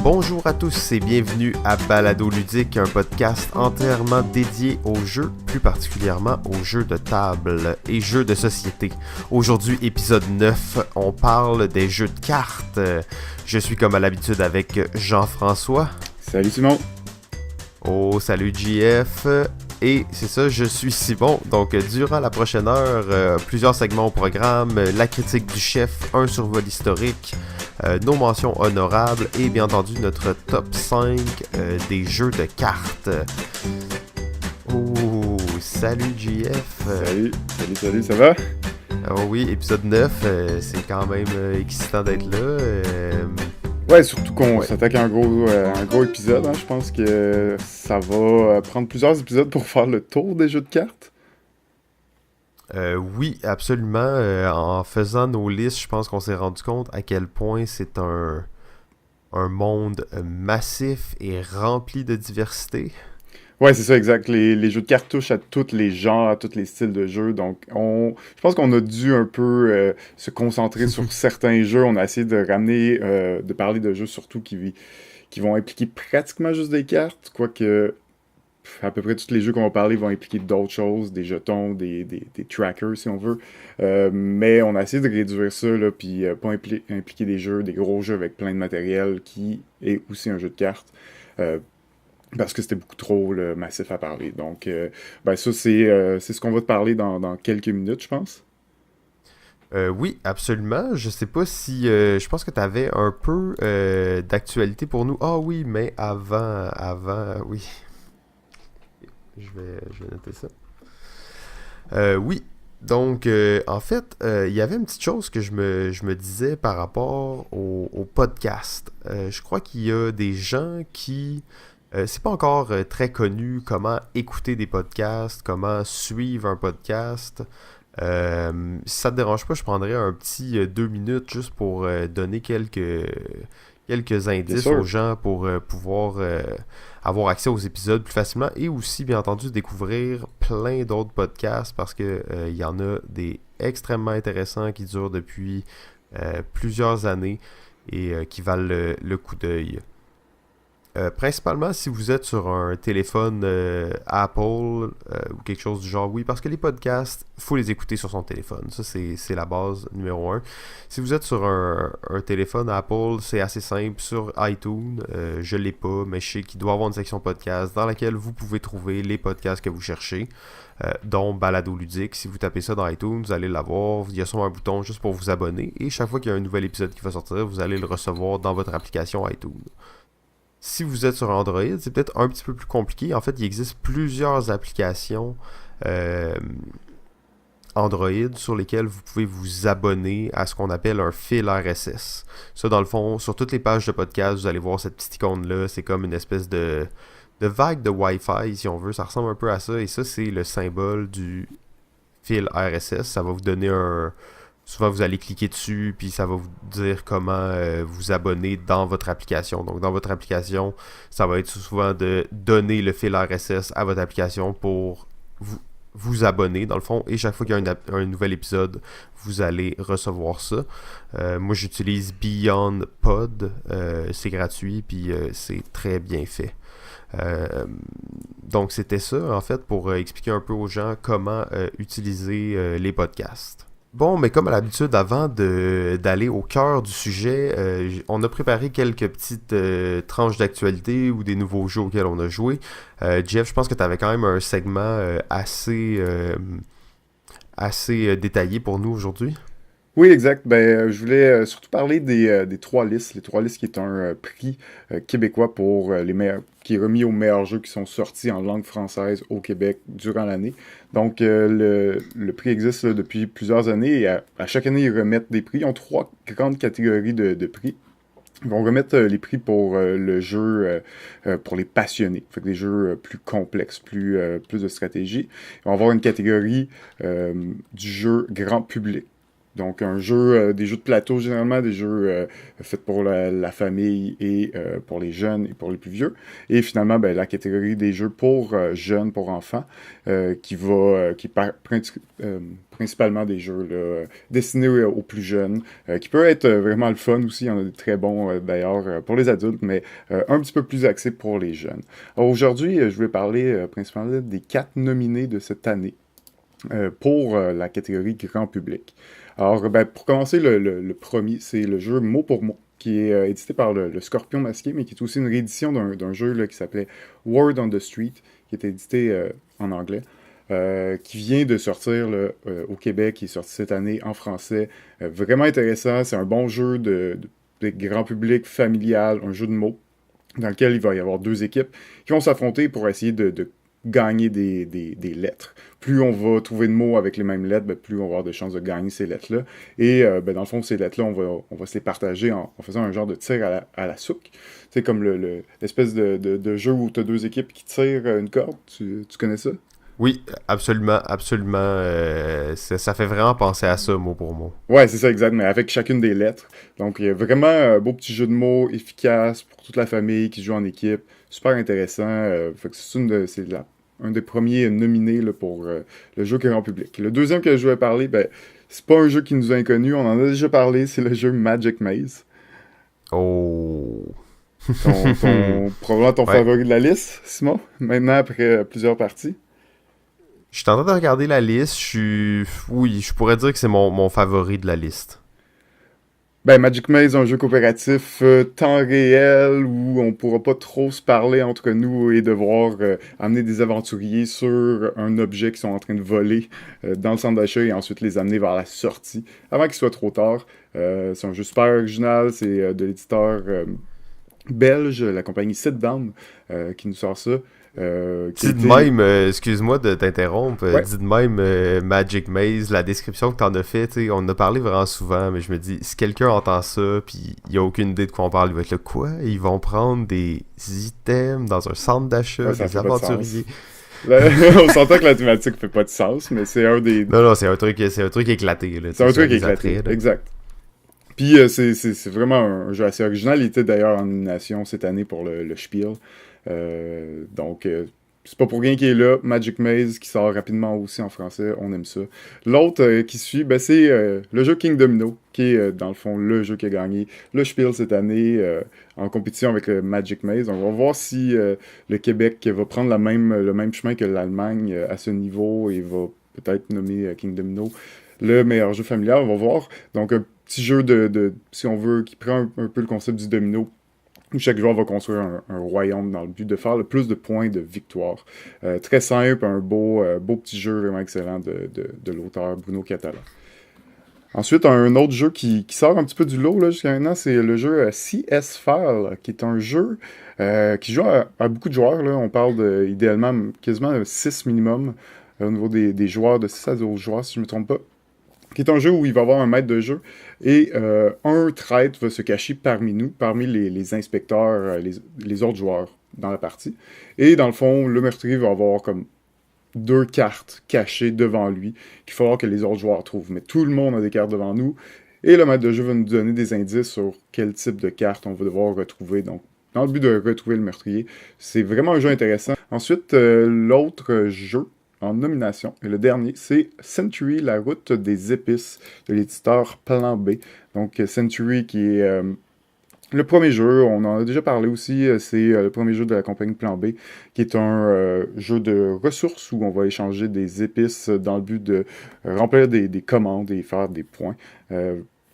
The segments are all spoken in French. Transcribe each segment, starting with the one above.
Bonjour à tous et bienvenue à Balado Ludique, un podcast entièrement dédié aux jeux, plus particulièrement aux jeux de table et jeux de société. Aujourd'hui, épisode 9, on parle des jeux de cartes. Je suis comme à l'habitude avec Jean-François. Salut Simon. Oh, salut JF. Et c'est ça, je suis Simon. Donc, durant la prochaine heure, plusieurs segments au programme, la critique du chef, un survol historique, nos mentions honorables et bien entendu notre top 5 des jeux de cartes. Oh, salut JF. Salut, ça va? Oh oui, épisode 9, c'est quand même excitant d'être là. Ouais, surtout qu'on s'attaque à un gros épisode. Hein. Je pense que ça va prendre plusieurs épisodes pour faire le tour des jeux de cartes. Oui, absolument. En faisant nos listes, je pense qu'on s'est rendu compte à quel point c'est un monde massif et rempli de diversité. Ouais, c'est ça, exact. Les jeux de cartes touchent à tous les genres, à tous les styles de jeux. Donc, je pense qu'on a dû un peu se concentrer sur certains jeux. On a essayé de ramener, de parler de jeux surtout qui vont impliquer pratiquement juste des cartes, quoique à peu près tous les jeux qu'on va parler vont impliquer d'autres choses, des jetons, des trackers si on veut. Mais on a essayé de réduire ça, là, puis pas impliquer des gros jeux avec plein de matériel qui est aussi un jeu de cartes. Parce que c'était beaucoup trop massif à parler. Donc, ça, c'est ce qu'on va te parler dans quelques minutes, je pense. Oui, absolument. Je sais pas si... je pense que tu avais un peu d'actualité pour nous. Ah oui, mais avant, oui. Je vais noter ça. Oui, donc, en fait, il y avait une petite chose que je me disais par rapport au podcast. Je crois qu'il y a des gens qui... c'est pas encore très connu comment écouter des podcasts, comment suivre un podcast. Si ça te dérange pas, je prendrais un petit 2 minutes juste pour donner quelques Bien indices aux sûr. gens pour pouvoir avoir accès aux épisodes plus facilement et aussi, bien entendu, découvrir plein d'autres podcasts parce que il y en a des extrêmement intéressants qui durent depuis plusieurs années et qui valent le coup d'œil. Principalement si vous êtes sur un téléphone Apple ou quelque chose du genre, oui, parce que les podcasts, faut les écouter sur son téléphone. Ça, c'est la base numéro un. Si vous êtes sur un téléphone Apple, c'est assez simple. Sur iTunes, je l'ai pas, mais je sais qu'il doit y avoir une section podcast dans laquelle vous pouvez trouver les podcasts que vous cherchez, dont Balado Ludique. Si vous tapez ça dans iTunes, vous allez l'avoir. Il y a sûrement un bouton juste pour vous abonner. Et chaque fois qu'il y a un nouvel épisode qui va sortir, vous allez le recevoir dans votre application iTunes. Si vous êtes sur Android, c'est peut-être un petit peu plus compliqué. En fait, il existe plusieurs applications euh, Android sur lesquelles vous pouvez vous abonner à ce qu'on appelle un fil RSS. Ça, dans le fond, sur toutes les pages de podcast, vous allez voir cette petite icône-là. C'est comme une espèce de vague de Wi-Fi, si on veut. Ça ressemble un peu à ça. Et ça, c'est le symbole du fil RSS. Ça va vous donner un... Souvent, vous allez cliquer dessus, puis ça va vous dire comment vous abonner dans votre application. Donc, dans votre application, ça va être souvent de donner le fil RSS à votre application pour vous abonner, dans le fond. Et chaque fois qu'il y a un nouvel épisode, vous allez recevoir ça. Moi, j'utilise Beyond Pod. C'est gratuit, puis c'est très bien fait. Donc, c'était ça, en fait, pour expliquer un peu aux gens comment utiliser les podcasts. Bon, mais comme à l'habitude, avant d'aller au cœur du sujet, on a préparé quelques petites tranches d'actualité ou des nouveaux jeux auxquels on a joué. Jeff, je pense que tu avais quand même un segment assez détaillé pour nous aujourd'hui. Oui, exact. Je voulais surtout parler des trois listes. Les trois listes qui est un prix québécois pour les meilleurs, qui est remis aux meilleurs jeux qui sont sortis en langue française au Québec durant l'année. Donc, le prix existe là, depuis plusieurs années et à chaque année, ils remettent des prix. Ils ont trois grandes catégories de prix. Ils vont remettre les prix pour le jeu pour les passionnés. Fait que des jeux plus complexes, plus de stratégie. Ils vont avoir une catégorie du jeu grand public. Donc, des jeux de plateau généralement, des jeux faits pour la famille et pour les jeunes et pour les plus vieux. Et finalement, ben, la catégorie des jeux pour jeunes, pour enfants, principalement des jeux là, destinés aux plus jeunes, qui peut être vraiment le fun aussi. Il y en a des très bons d'ailleurs pour les adultes, mais un petit peu plus axé pour les jeunes. Alors aujourd'hui, je voulais parler principalement des 4 nominés de cette année pour la catégorie grand public. Alors, ben, pour commencer, le premier, c'est le jeu Mot pour mot, qui est édité par le Scorpion Masqué, mais qui est aussi une réédition d'un jeu là, qui s'appelait Word on the Street, qui est édité en anglais, qui vient de sortir là, au Québec, qui est sorti cette année en français. Vraiment intéressant, c'est un bon jeu de grand public, familial, un jeu de mots, dans lequel il va y avoir 2 équipes qui vont s'affronter pour essayer de gagner des lettres. Plus on va trouver de mots avec les mêmes lettres, ben, plus on va avoir de chances de gagner ces lettres-là. Et ben, dans le fond, ces lettres-là, on va se les partager en faisant un genre de tir à la souque. C'est comme l'espèce de jeu où tu as 2 équipes qui tirent une corde. Tu connais ça? Oui, absolument, absolument. Ça fait vraiment penser à ça, mot pour mot. Ouais, c'est ça, exact, mais avec chacune des lettres. Donc, il y a vraiment un beau petit jeu de mots efficace pour toute la famille qui joue en équipe. Super intéressant. Fait que c'est un des premiers nominés là, pour le jeu grand public. Le deuxième que je voulais parler, ben, c'est pas un jeu qui nous est inconnu, on en a déjà parlé, c'est le jeu Magic Maze. Oh. Probablement ton Ouais. favori de la liste, Simon, maintenant après plusieurs parties. Je suis en train de regarder la liste. Oui, je pourrais dire que c'est mon favori de la liste. Ben, Magic Maze, un jeu coopératif temps réel où on pourra pas trop se parler entre nous et devoir amener des aventuriers sur un objet qu'ils sont en train de voler dans le centre d'achat et ensuite les amener vers la sortie avant qu'il soit trop tard. C'est un jeu super original, c'est de l'éditeur belge, la compagnie Sit Down, qui nous sort ça. Qui a Dis de été... même, excuse-moi de t'interrompre, Ouais. dis de même Magic Maze, la description que t'en as fait, tu sais, on en a parlé vraiment souvent, mais je me dis, si quelqu'un entend ça, puis il a aucune idée de quoi on parle, il va être là, quoi? Ils vont prendre des items dans un centre d'achat, Ouais, ça des fait pas de sens. aventuriers. On s'entend que la thématique fait pas de sens, mais c'est un des... Non, non, c'est un truc éclaté, là, tu C'est sais, un c'est truc des éclaté, attraits, là. exact. Puis c'est vraiment un jeu assez original. Il était d'ailleurs en nomination cette année pour le Spiel. Donc, c'est pas pour rien qu'il est là. Magic Maze qui sort rapidement aussi en français. On aime ça. L'autre qui suit, ben, c'est le jeu King Domino, qui est dans le fond le jeu qui a gagné le Spiel cette année en compétition avec le Magic Maze. On va voir si le Québec va prendre le même chemin que l'Allemagne à ce niveau et va peut-être nommer King Domino le meilleur jeu familial. On va voir. Donc, un petit jeu si on veut, qui prend un peu le concept du domino, où chaque joueur va construire un royaume dans le but de faire le plus de points de victoire. Très simple, un beau petit jeu vraiment excellent de l'auteur Bruno Catala. Ensuite, un autre jeu qui sort un petit peu du lot là, jusqu'à maintenant, c'est le jeu CS File, qui est un jeu qui joue à beaucoup de joueurs. Là. On parle idéalement quasiment 6 minimum au niveau des joueurs, de 6 à 0 joueurs, si je ne me trompe pas, qui est un jeu où il va y avoir un maître de jeu et un traître va se cacher parmi nous, parmi les inspecteurs, les autres joueurs dans la partie. Et dans le fond, le meurtrier va avoir comme 2 cartes cachées devant lui qu'il faudra que les autres joueurs trouvent. Mais tout le monde a des cartes devant nous et le maître de jeu va nous donner des indices sur quel type de carte on va devoir retrouver. Donc, dans le but de retrouver le meurtrier. C'est vraiment un jeu intéressant. Ensuite, l'autre jeu en nomination. Et le dernier, c'est Century, la route des épices, de l'éditeur Plan B. Donc, Century qui est le premier jeu, on en a déjà parlé aussi, c'est le premier jeu de la compagnie Plan B, qui est un jeu de ressources où on va échanger des épices dans le but de remplir des commandes et faire des points.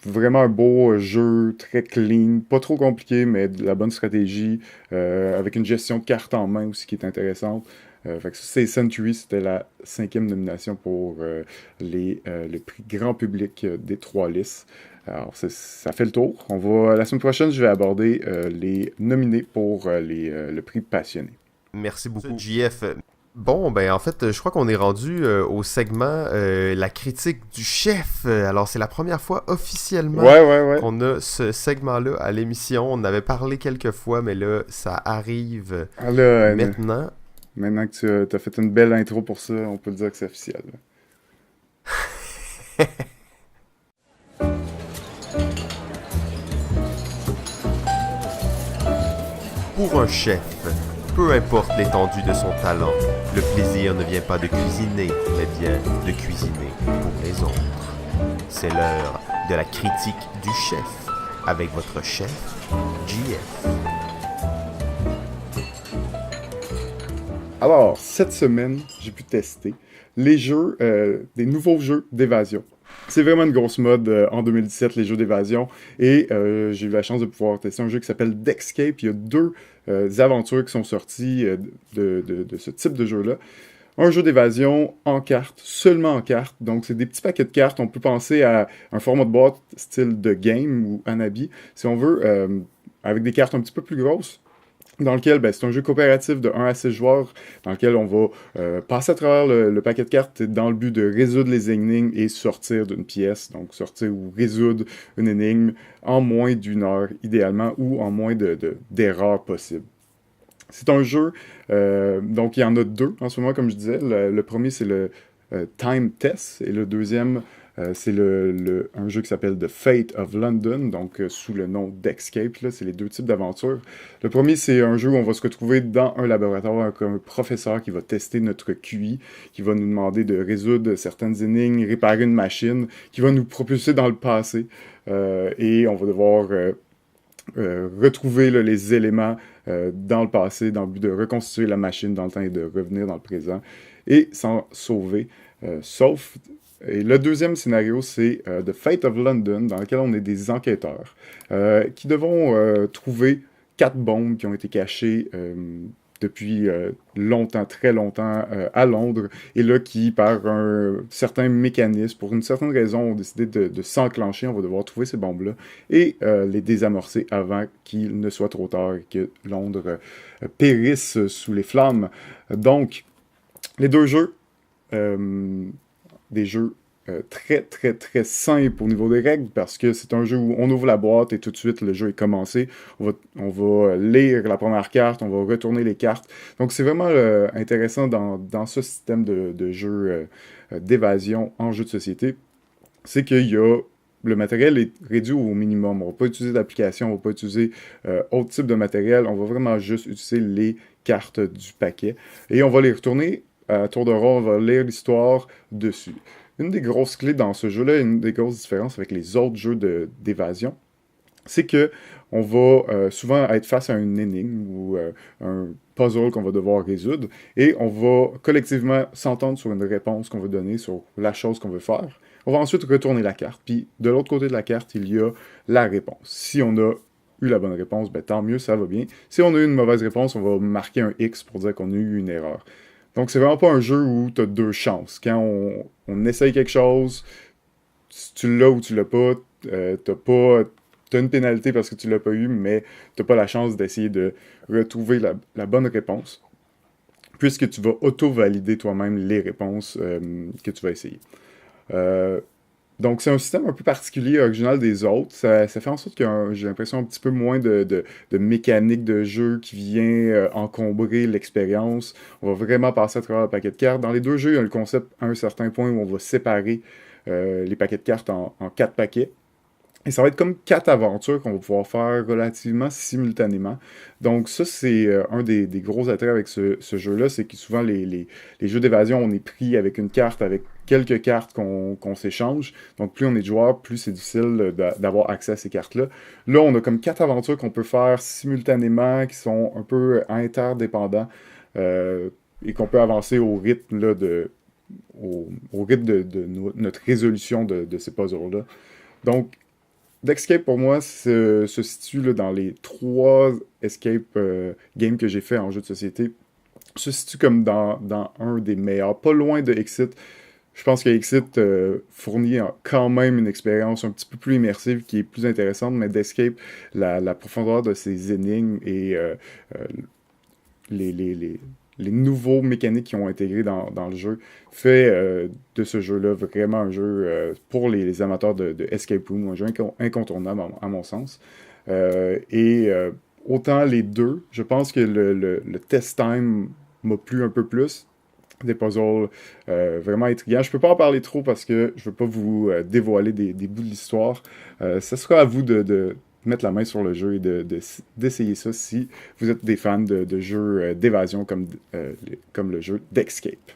Vraiment un beau jeu, très clean, pas trop compliqué, mais de la bonne stratégie, avec une gestion de cartes en main aussi qui est intéressante. Fait que c'est Century, c'était la 5e nomination pour le prix grand public des 3 listes. Alors, ça fait le tour. La semaine prochaine, je vais aborder les nominés pour le prix passionné. Merci beaucoup, JF. Bon, ben en fait, je crois qu'on est rendu au segment la critique du chef. Alors, c'est la première fois officiellement Ouais. qu'on a ce segment-là à l'émission. On en avait parlé quelques fois, mais là, ça arrive Ah là, maintenant. maintenant que tu as fait une belle intro pour ça, on peut le dire que c'est officiel. Pour un chef, peu importe l'étendue de son talent, le plaisir ne vient pas de cuisiner, mais bien de cuisiner pour les autres. C'est l'heure de la critique du chef, avec votre chef, JF. Alors, cette semaine, j'ai pu tester les jeux, des nouveaux jeux d'évasion. C'est vraiment une grosse mode en 2017, les jeux d'évasion. Et j'ai eu la chance de pouvoir tester un jeu qui s'appelle Dexcape. Il y a deux aventures qui sont sorties de ce type de jeu-là. Un jeu d'évasion en carte, seulement en carte. Donc, c'est des petits paquets de cartes. On peut penser à un format de boîte style de game ou Anabi, si on veut, avec des cartes un petit peu plus grosses, dans lequel c'est un jeu coopératif de 1 à 6 joueurs, dans lequel on va passer à travers le paquet de cartes dans le but de résoudre les énigmes et sortir d'une pièce, donc sortir ou résoudre une énigme en moins d'une heure, idéalement, ou en moins d'erreurs possibles. C'est un jeu, donc il y en a deux en ce moment, comme je disais. Le premier, c'est le Time Test, et le deuxième, c'est un jeu qui s'appelle The Fate of London, donc sous le nom d'Escape. C'est les deux types d'aventures. Le premier, c'est un jeu où on va se retrouver dans un laboratoire avec un professeur qui va tester notre QI, qui va nous demander de résoudre certaines énigmes, réparer une machine, qui va nous propulser dans le passé. Et on va devoir retrouver les éléments dans le passé, dans le but de reconstituer la machine dans le temps et de revenir dans le présent et s'en sauver. Et le deuxième scénario, c'est The Fate of London, dans lequel on est des enquêteurs qui devront trouver 4 bombes qui ont été cachées depuis longtemps, très longtemps, à Londres, et là, qui, par un certain mécanisme, pour une certaine raison, ont décidé de s'enclencher. On va devoir trouver ces bombes-là et les désamorcer avant qu'il ne soit trop tard et que Londres périsse sous les flammes. Donc, les deux jeux, des jeux très, très, très simples au niveau des règles, parce que c'est un jeu où on ouvre la boîte et tout de suite, le jeu est commencé. On va lire la première carte, on va retourner les cartes. Donc, c'est vraiment intéressant dans ce système de jeu d'évasion en jeu de société. C'est qu'il y a... Le matériel est réduit au minimum. On ne va pas utiliser d'application, on ne va pas utiliser autre type de matériel. On va vraiment juste utiliser les cartes du paquet. Et on va les retourner à tour de rôle, on va lire l'histoire dessus. Une des grosses clés dans ce jeu-là, une des grosses différences avec les autres jeux d'évasion, c'est que on va souvent être face à une énigme ou un puzzle qu'on va devoir résoudre, et on va collectivement s'entendre sur une réponse qu'on veut donner, sur la chose qu'on veut faire. On va ensuite retourner la carte, puis de l'autre côté de la carte, il y a la réponse. Si on a eu la bonne réponse, tant mieux, ça va bien. Si on a eu une mauvaise réponse, on va marquer un X pour dire qu'on a eu une erreur. Donc, c'est vraiment pas un jeu où tu as deux chances. Quand on essaye quelque chose, si tu l'as ou tu l'as pas, t'as une pénalité parce que tu l'as pas eu, mais t'as pas la chance d'essayer de retrouver la bonne réponse, puisque tu vas auto-valider toi-même les réponses que tu vas essayer. Donc, c'est un système un peu particulier, original des autres. Ça fait en sorte que j'ai l'impression un petit peu moins de mécanique de jeu qui vient encombrer l'expérience. On va vraiment passer à travers le paquet de cartes. Dans les deux jeux, il y a le concept à un certain point où on va séparer les paquets de cartes en 4 paquets. Et ça va être comme 4 aventures qu'on va pouvoir faire relativement simultanément. Donc ça, c'est un des gros attraits avec ce jeu-là, c'est que souvent les jeux d'évasion, on est pris avec une carte, avec quelques cartes qu'on s'échange. Donc plus on est de joueurs, plus c'est difficile d'avoir accès à ces cartes-là. Là, on a comme 4 aventures qu'on peut faire simultanément, qui sont un peu interdépendants, et qu'on peut avancer au rythme là, au rythme de notre résolution de ces puzzles-là. Donc, Dexcape, pour moi, se situe là, dans les 3 escape games que j'ai fait en jeu de société. Se situe comme dans un des meilleurs, pas loin de Exit. Je pense que Exit fournit quand même une expérience un petit peu plus immersive qui est plus intéressante, mais Dexcape, la profondeur de ses énigmes et les nouveaux mécaniques qui ont intégrés dans le jeu fait de ce jeu-là vraiment un jeu pour les amateurs de Escape Room, un jeu incontournable à mon sens. Autant les deux, je pense que le test time m'a plu un peu plus. Des puzzles vraiment intrigants. Je peux pas en parler trop parce que je veux pas vous dévoiler des bouts de l'histoire. Ce sera à vous de mettre la main sur le jeu et d'essayer ça si vous êtes des fans de jeux d'évasion comme le jeu d'Escape.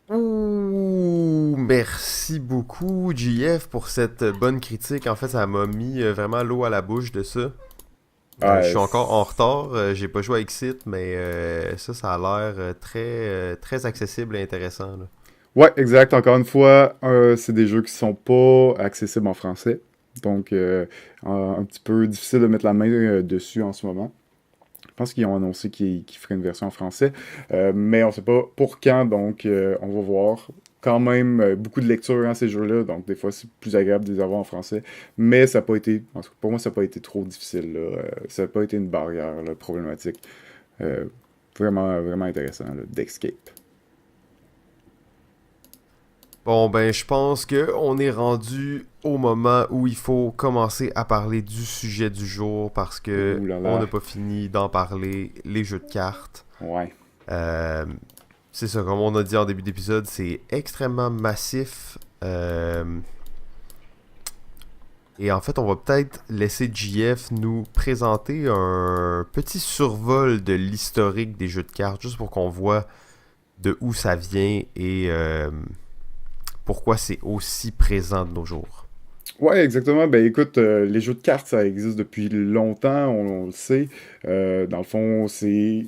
Ouh, merci beaucoup, JF, pour cette bonne critique. En fait, ça m'a mis vraiment l'eau à la bouche de ça. Je Ouais, suis encore en retard, j'ai pas joué à Exit, mais ça a l'air très accessible et intéressant, là. ouais, exact. Encore une fois, c'est des jeux qui sont pas accessibles en français. Donc, un petit peu difficile de mettre la main dessus en ce moment. Je pense qu'ils ont annoncé qu'ils feraient une version en français, mais on ne sait pas pour quand, donc on va voir. Quand même, beaucoup de lecture ces jeux-là, donc des fois c'est plus agréable de les avoir en français, mais ça n'a pas été, en tout cas, pour moi, ça n'a pas été trop difficile, là. Ça n'a pas été une barrière là, problématique. Euh, vraiment intéressant, là, d'Escape. Bon, ben, je pense que on est rendu au moment où il faut commencer à parler du sujet du jour parce que Ouh là on là, n'a pas fini d'en parler, les jeux de cartes. ouais. Euh, c'est ça, comme on a dit en début d'épisode, c'est extrêmement massif. Et en fait, on va peut-être laisser JF nous présenter un petit survol de l'historique des jeux de cartes, juste pour qu'on voit de où ça vient et pourquoi c'est aussi présent de nos jours. Ouais, exactement. Ben écoute, les jeux de cartes, ça existe depuis longtemps, on le sait. Dans le fond, c'est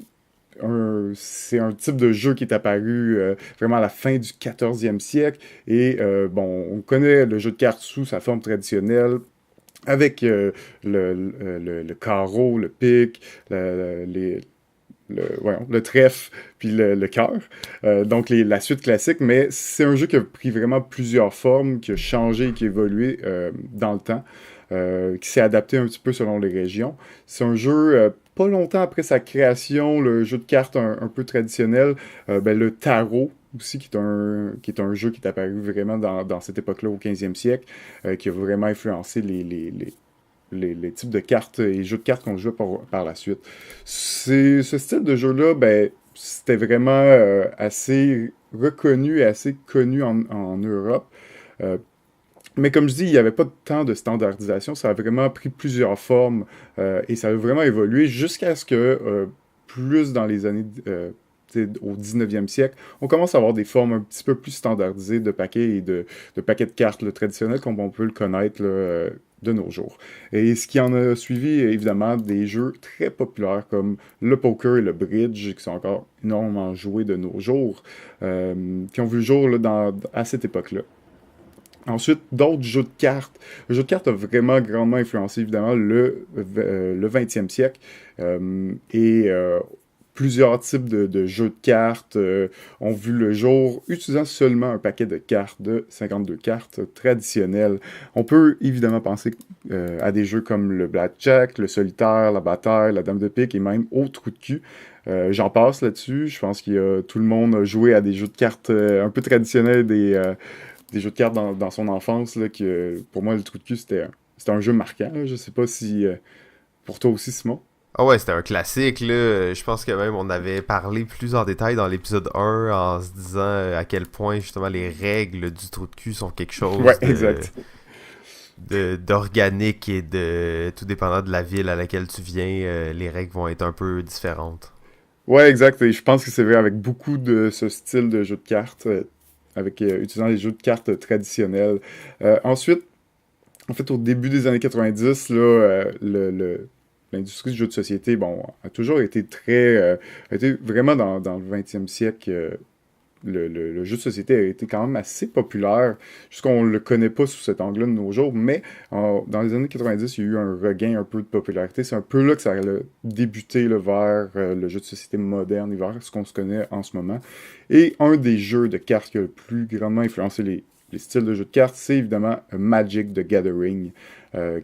un type de jeu qui est apparu vraiment à la fin du 14e siècle. Et bon, on connaît le jeu de cartes sous sa forme traditionnelle, avec le carreau, le pic, voyons, le trèfle, puis le cœur. Donc la suite classique, mais c'est un jeu qui a pris vraiment plusieurs formes, qui a changé et qui a évolué dans le temps, qui s'est adapté un petit peu selon les régions. C'est un jeu, pas longtemps après sa création, le jeu de cartes un peu traditionnel, ben, le tarot aussi, qui est un jeu qui est apparu vraiment dans cette époque-là, au 15e siècle, qui a vraiment influencé les types de cartes et jeux de cartes qu'on jouait par la suite. Ce style de jeu-là, ben, c'était vraiment assez reconnu et assez connu en Europe. Euh, mais comme je dis, il n'y avait pas tant de standardisation. Ça a vraiment pris plusieurs formes et ça a vraiment évolué jusqu'à ce que, plus dans les années au 19e siècle, on commence à avoir des formes un petit peu plus standardisées de paquets et de paquets de cartes là, traditionnels comme on peut le connaître là, de nos jours. Et ce qui en a suivi, évidemment, des jeux très populaires comme le poker et le bridge, qui sont encore énormément joués de nos jours, qui ont vu le jour là, à cette époque-là. Ensuite, d'autres jeux de cartes. Le jeu de cartes a vraiment grandement influencé, évidemment, le 20e siècle. Et plusieurs types de jeux de cartes ont vu le jour utilisant seulement un paquet de cartes de 52 cartes traditionnelles. On peut évidemment penser à des jeux comme le blackjack, le solitaire, la bataille, la dame de pique et même au trou de cul. J'en passe là-dessus. Je pense tout le monde a joué à des jeux de cartes un peu traditionnels, des jeux de cartes dans son enfance, là, que pour moi, le trou de cul, c'était un jeu marquant. Là. Je sais pas si pour toi aussi, Simon. Ah ouais, c'était un classique, là. Je pense que même on avait parlé plus en détail dans l'épisode 1 en se disant à quel point justement les règles du trou de cul sont quelque Ouais, chose exact. d'organique et de tout dépendant de la ville à laquelle tu viens, les règles vont être un peu différentes. Ouais, exact. Et je pense que c'est vrai avec beaucoup de ce style de jeu de cartes, utilisant les jeux de cartes traditionnels. Ensuite, en fait, au début des années 90, là, l'industrie du jeu de société, bon, a toujours été a été vraiment dans le 20e siècle, le jeu de société a été quand même assez populaire, jusqu'on le connaît pas sous cet angle-là de nos jours, mais dans les années 90, il y a eu un regain un peu de popularité. C'est un peu là que ça a débuté là, vers le jeu de société moderne et vers ce qu'on se connaît en ce moment. Et un des jeux de cartes qui a le plus grandement influencé les styles de jeux de cartes, c'est évidemment Magic the Gathering,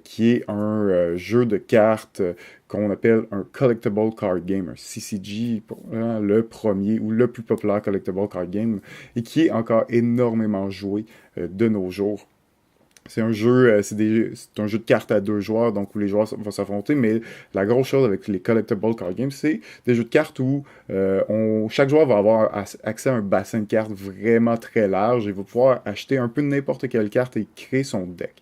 qui est un jeu de cartes qu'on appelle un Collectible Card Game, un CCG, le premier ou le plus populaire Collectible Card Game, et qui est encore énormément joué de nos jours. C'est un jeu, c'est un jeu de cartes à deux joueurs, donc où les joueurs vont s'affronter, mais la grosse chose avec les collectible card games, c'est des jeux de cartes où chaque joueur va avoir accès à un bassin de cartes vraiment très large et va pouvoir acheter un peu n'importe quelle carte et créer son deck.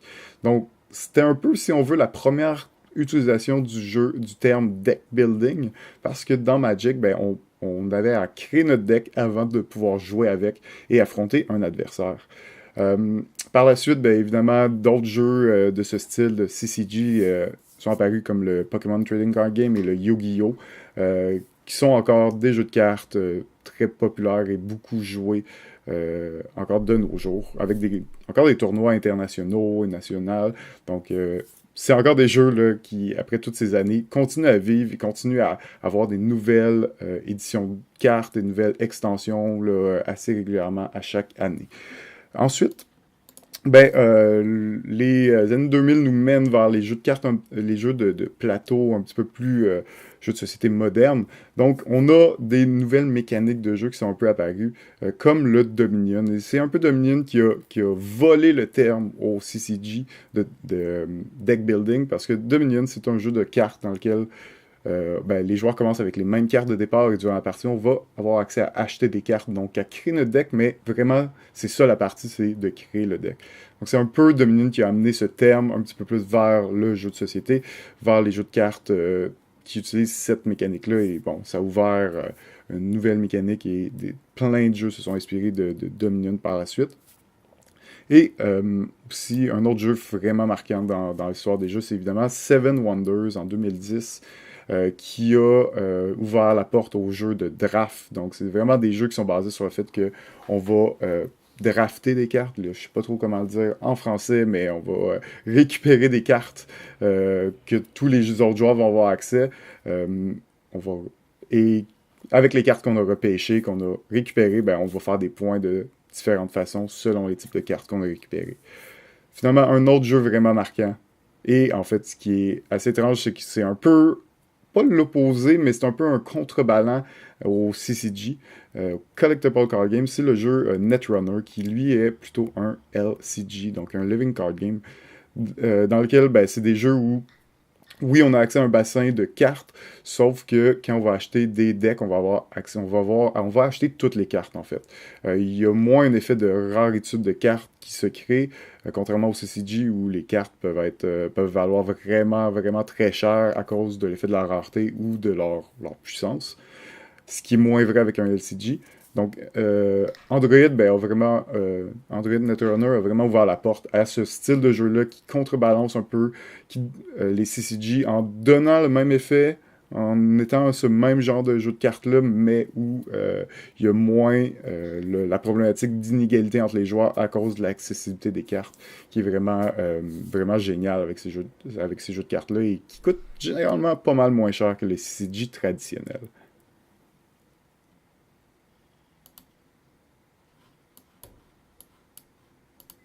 Donc, c'était un peu, si on veut, la première utilisation du jeu, du terme deck building, parce que dans Magic, ben, on avait à créer notre deck avant de pouvoir jouer avec et affronter un adversaire. Par la suite, bien évidemment, d'autres jeux de ce style de CCG sont apparus comme le Pokémon Trading Card Game et le Yu-Gi-Oh! Qui sont encore des jeux de cartes très populaires et beaucoup joués encore de nos jours, avec encore des tournois internationaux et nationaux. Donc, c'est encore des jeux là, qui, après toutes ces années, continuent à vivre et continuent à avoir des nouvelles éditions de cartes, des nouvelles extensions là, assez régulièrement à chaque année. Ensuite, ben, les années 2000 nous mènent vers les jeux de cartes, les jeux de plateau un petit peu plus jeux de société modernes. Donc, on a des nouvelles mécaniques de jeu qui sont un peu apparues, comme le Dominion. Et c'est un peu Dominion qui a volé le terme au CCG de deck building, parce que Dominion, c'est un jeu de cartes dans lequel ben, les joueurs commencent avec les mêmes cartes de départ et durant la partie, on va avoir accès à acheter des cartes, donc à créer notre deck, mais vraiment, c'est ça la partie, c'est de créer le deck. Donc c'est un peu Dominion qui a amené ce terme un petit peu plus vers le jeu de société, vers les jeux de cartes qui utilisent cette mécanique-là, et bon, ça a ouvert une nouvelle mécanique et plein de jeux se sont inspirés de Dominion par la suite. Et aussi, un autre jeu vraiment marquant dans l'histoire des jeux, c'est évidemment Seven Wonders en 2010, qui a ouvert la porte aux jeux de draft. Donc, c'est vraiment des jeux qui sont basés sur le fait qu'on va drafter des cartes. Là, je ne sais pas trop comment le dire en français, mais on va récupérer des cartes que tous les autres joueurs vont avoir accès. Et avec les cartes qu'on a repêchées, qu'on a récupérées, ben, on va faire des points de différentes façons selon les types de cartes qu'on a récupérées. Finalement, un autre jeu vraiment marquant. Et en fait, ce qui est assez étrange, c'est que c'est un peu, pas l'opposé, mais c'est un peu un contrebalan au CCG. Collectible Card Game, c'est le jeu Netrunner, qui lui est plutôt un LCG, donc un Living Card Game, dans lequel ben, c'est des jeux où oui, on a accès à un bassin de cartes, sauf que quand on va acheter des decks, on va avoir accès, on va acheter toutes les cartes en fait. Il y a moins un effet de raritude de cartes qui se crée, contrairement au CCG où les cartes peuvent valoir vraiment, vraiment très cher à cause de l'effet de la rareté ou de leur puissance. Ce qui est moins vrai avec un LCG. Donc, Android, ben, Android Netrunner a vraiment ouvert la porte à ce style de jeu-là qui contrebalance un peu les CCG en donnant le même effet, en étant ce même genre de jeu de cartes-là, mais où il y a moins la problématique d'inégalité entre les joueurs à cause de l'accessibilité des cartes, qui est vraiment génial avec ces jeux de cartes-là et qui coûte généralement pas mal moins cher que les CCG traditionnels.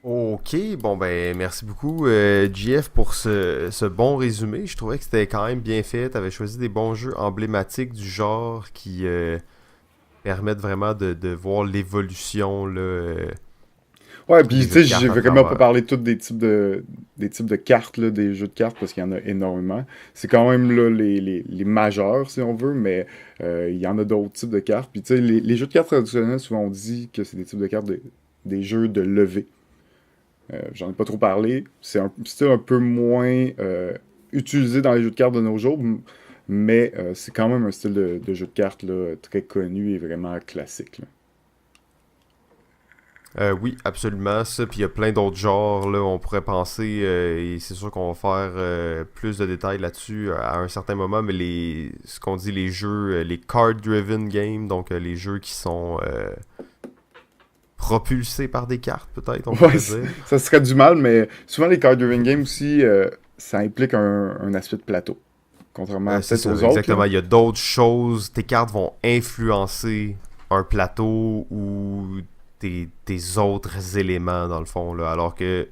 Ok, bon ben merci beaucoup JF pour ce bon résumé. Je trouvais que c'était quand même bien fait. Tu avais choisi des bons jeux emblématiques du genre qui permettent vraiment de voir l'évolution là, Ouais, puis des tu jeux de sais, cartes j'ai à vraiment pas travers. parlé de tous des types de cartes, là, des jeux de cartes, parce qu'il y en a énormément. C'est quand même là, les majeurs, si on veut, mais il y en a d'autres types de cartes. Puis tu sais, les jeux de cartes traditionnels, souvent on dit que c'est des types de cartes, des jeux de levée. J'en ai pas trop parlé. C'est un style un peu moins utilisé dans les jeux de cartes de nos jours, mais c'est quand même un style de jeu de cartes là, très connu et vraiment classique, là. Oui, absolument. Ça, puis il y a plein d'autres genres, là, on pourrait penser, et c'est sûr qu'on va faire plus de détails là-dessus à un certain moment, mais ce qu'on dit, les jeux, les card-driven games, donc les jeux qui sont propulsés par des cartes, peut-être, on Ouais, pourrait dire. ça serait du mal, mais souvent les card driving games aussi, ça implique un aspect de plateau, contrairement C'est peut-être aux ça, autres, là. exactement. Il y a d'autres choses. Tes cartes vont influencer un plateau ou tes autres éléments, dans le fond, là. Alors que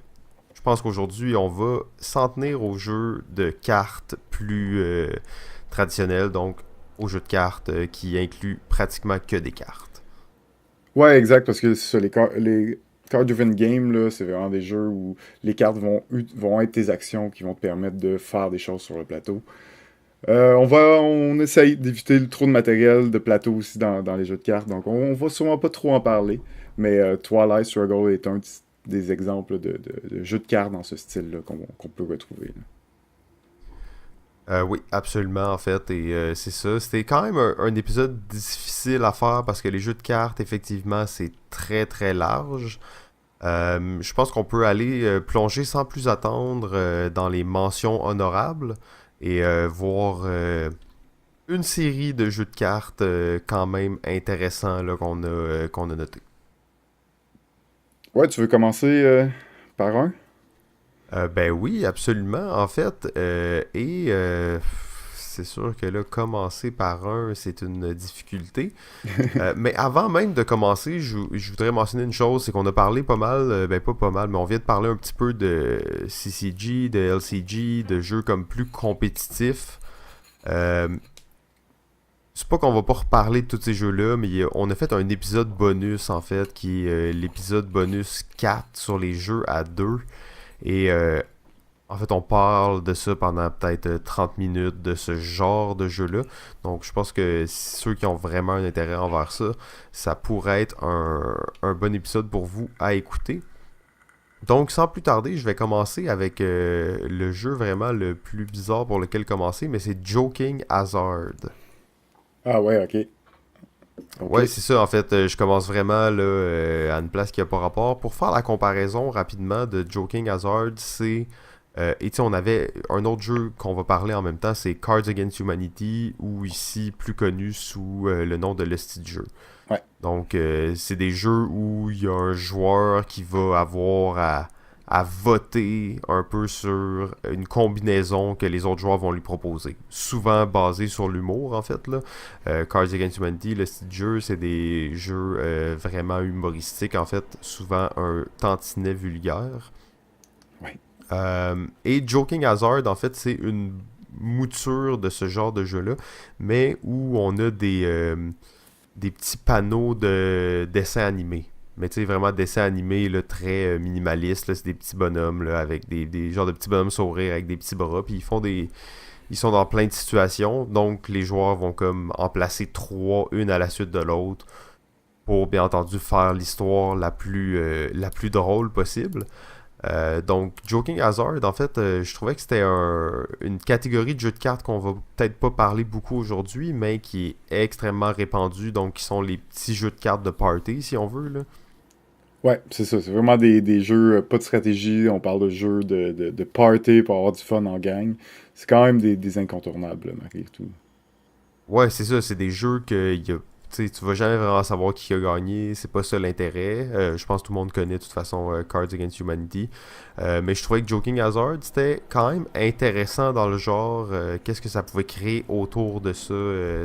je pense qu'aujourd'hui, on va s'en tenir aux jeux de cartes plus traditionnels, donc aux jeux de cartes qui incluent pratiquement que des cartes. Ouais, exact, parce que c'est ça, les card-driven game, là, c'est vraiment des jeux où les cartes vont être tes actions qui vont te permettre de faire des choses sur le plateau. On essaye d'éviter trop de matériel de plateau aussi dans les jeux de cartes, donc on va sûrement pas trop en parler, mais Twilight Struggle est des exemples de jeux de cartes dans ce style-là qu'on peut retrouver, là. Oui, absolument, en fait, et c'est ça. C'était quand même un épisode difficile à faire parce que les jeux de cartes, effectivement, c'est très très large. Je pense qu'on peut aller plonger sans plus attendre dans les mentions honorables et voir une série de jeux de cartes quand même intéressants là, qu'on a notés. Ouais, tu veux commencer par un? Ben oui, absolument. En fait, c'est sûr que là, commencer par un, c'est une difficulté. Mais avant même de commencer, je voudrais mentionner une chose, c'est qu'on a parlé pas mal, ben pas pas mal, mais on vient de parler un petit peu de CCG, de LCG, de jeux comme plus compétitifs. Euh, c'est pas qu'on va pas reparler de tous ces jeux-là, mais on a fait un épisode bonus en fait, qui est l'épisode bonus 4 sur les jeux à 2. Et en fait, on parle de ça pendant peut-être 30 minutes de ce genre de jeu-là. Donc, je pense que ceux qui ont vraiment un intérêt envers ça, ça pourrait être un bon épisode pour vous à écouter. Donc, sans plus tarder, je vais commencer avec le jeu vraiment le plus bizarre pour lequel commencer, mais c'est Joking Hazard. Ah ouais, ok. Ouais, Ok. c'est ça, en fait, je commence vraiment là, à une place qui n'a pas rapport. Pour faire la comparaison rapidement de Joking Hazard, c'est... et tu sais, on avait un autre jeu qu'on va parler en même temps, c'est Cards Against Humanity, ou ici plus connu sous le nom de Lusty Jeu. Ouais. Donc, c'est des jeux où il y a un joueur qui va avoir à voter un peu sur une combinaison que les autres joueurs vont lui proposer. Souvent basé sur l'humour, en fait. Là. Cards Against Humanity, le style de jeu, c'est des jeux vraiment humoristiques, en fait. Souvent un tantinet vulgaire. Ouais. Et Joking Hazard, en fait, c'est une mouture de ce genre de jeu-là, mais où on a des petits panneaux de dessins animés. Mais tu sais, vraiment dessins animés là, très minimalistes. Là, c'est des petits bonhommes là, avec des genres de petits bonhommes sourires avec des petits bras. Puis ils sont dans plein de situations. Donc les joueurs vont comme en placer trois, une à la suite de l'autre. Pour bien entendu faire l'histoire la plus drôle possible. Donc, Joking Hazard, en fait, je trouvais que c'était une catégorie de jeux de cartes qu'on va peut-être pas parler beaucoup aujourd'hui, mais qui est extrêmement répandue, donc qui sont les petits jeux de cartes de party, si on veut, là. Ouais, c'est ça. C'est vraiment des jeux, pas de stratégie. On parle de jeux de party pour avoir du fun en gang. C'est quand même des incontournables, là, malgré tout. Ouais, c'est ça, c'est des jeux que tu sais, tu vas jamais vraiment savoir qui a gagné, c'est pas ça l'intérêt. Je pense que tout le monde connaît de toute façon Cards Against Humanity. Mais je trouvais que Joking Hazard, c'était quand même intéressant dans le genre, qu'est-ce que ça pouvait créer autour de ça,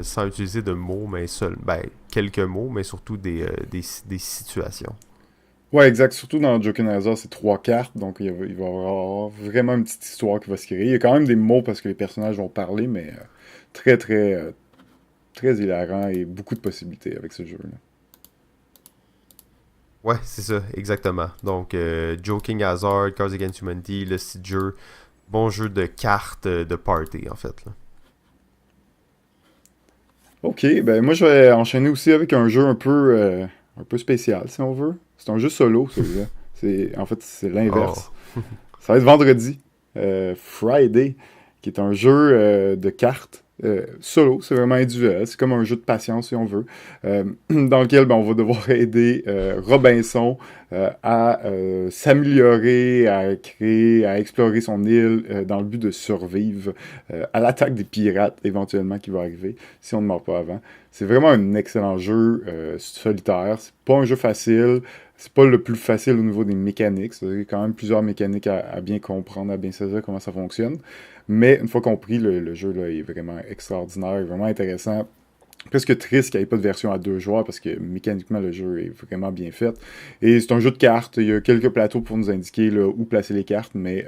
sans utiliser de mots, mais ben, quelques mots, mais surtout des situations. Ouais, exact. Surtout dans Joking Hazard, c'est trois cartes, donc il va y avoir vraiment une petite histoire qui va se créer. Il y a quand même des mots parce que les personnages vont parler, mais très, très, très hilarant et beaucoup de possibilités avec ce jeu-là. Ouais, c'est ça, exactement. Donc, Joking Hazard, Cards Against Humanity, le site jeu, bon jeu de cartes de party, en fait, là. Ok, ben moi je vais enchaîner aussi avec un jeu un peu spécial, si on veut. C'est un jeu solo, celui-là. En fait, c'est Oh. l'inverse. Ça va être vendredi, Friday, qui est un jeu de cartes solo. C'est vraiment individuel. C'est comme un jeu de patience, si on veut, dans lequel ben, on va devoir aider Robinson à s'améliorer, à créer, à explorer son île dans le but de survivre à l'attaque des pirates, éventuellement, qui va arriver si on ne meurt pas avant. C'est vraiment un excellent jeu solitaire. C'est pas un jeu facile. C'est pas le plus facile au niveau des mécaniques. Il y a quand même plusieurs mécaniques à bien comprendre, à bien saisir comment ça fonctionne. Mais une fois compris, le jeu là, est vraiment extraordinaire, vraiment intéressant. Presque triste qu'il n'y ait pas de version à deux joueurs parce que mécaniquement le jeu est vraiment bien fait. Et c'est un jeu de cartes. Il y a quelques plateaux pour nous indiquer là, où placer les cartes, mais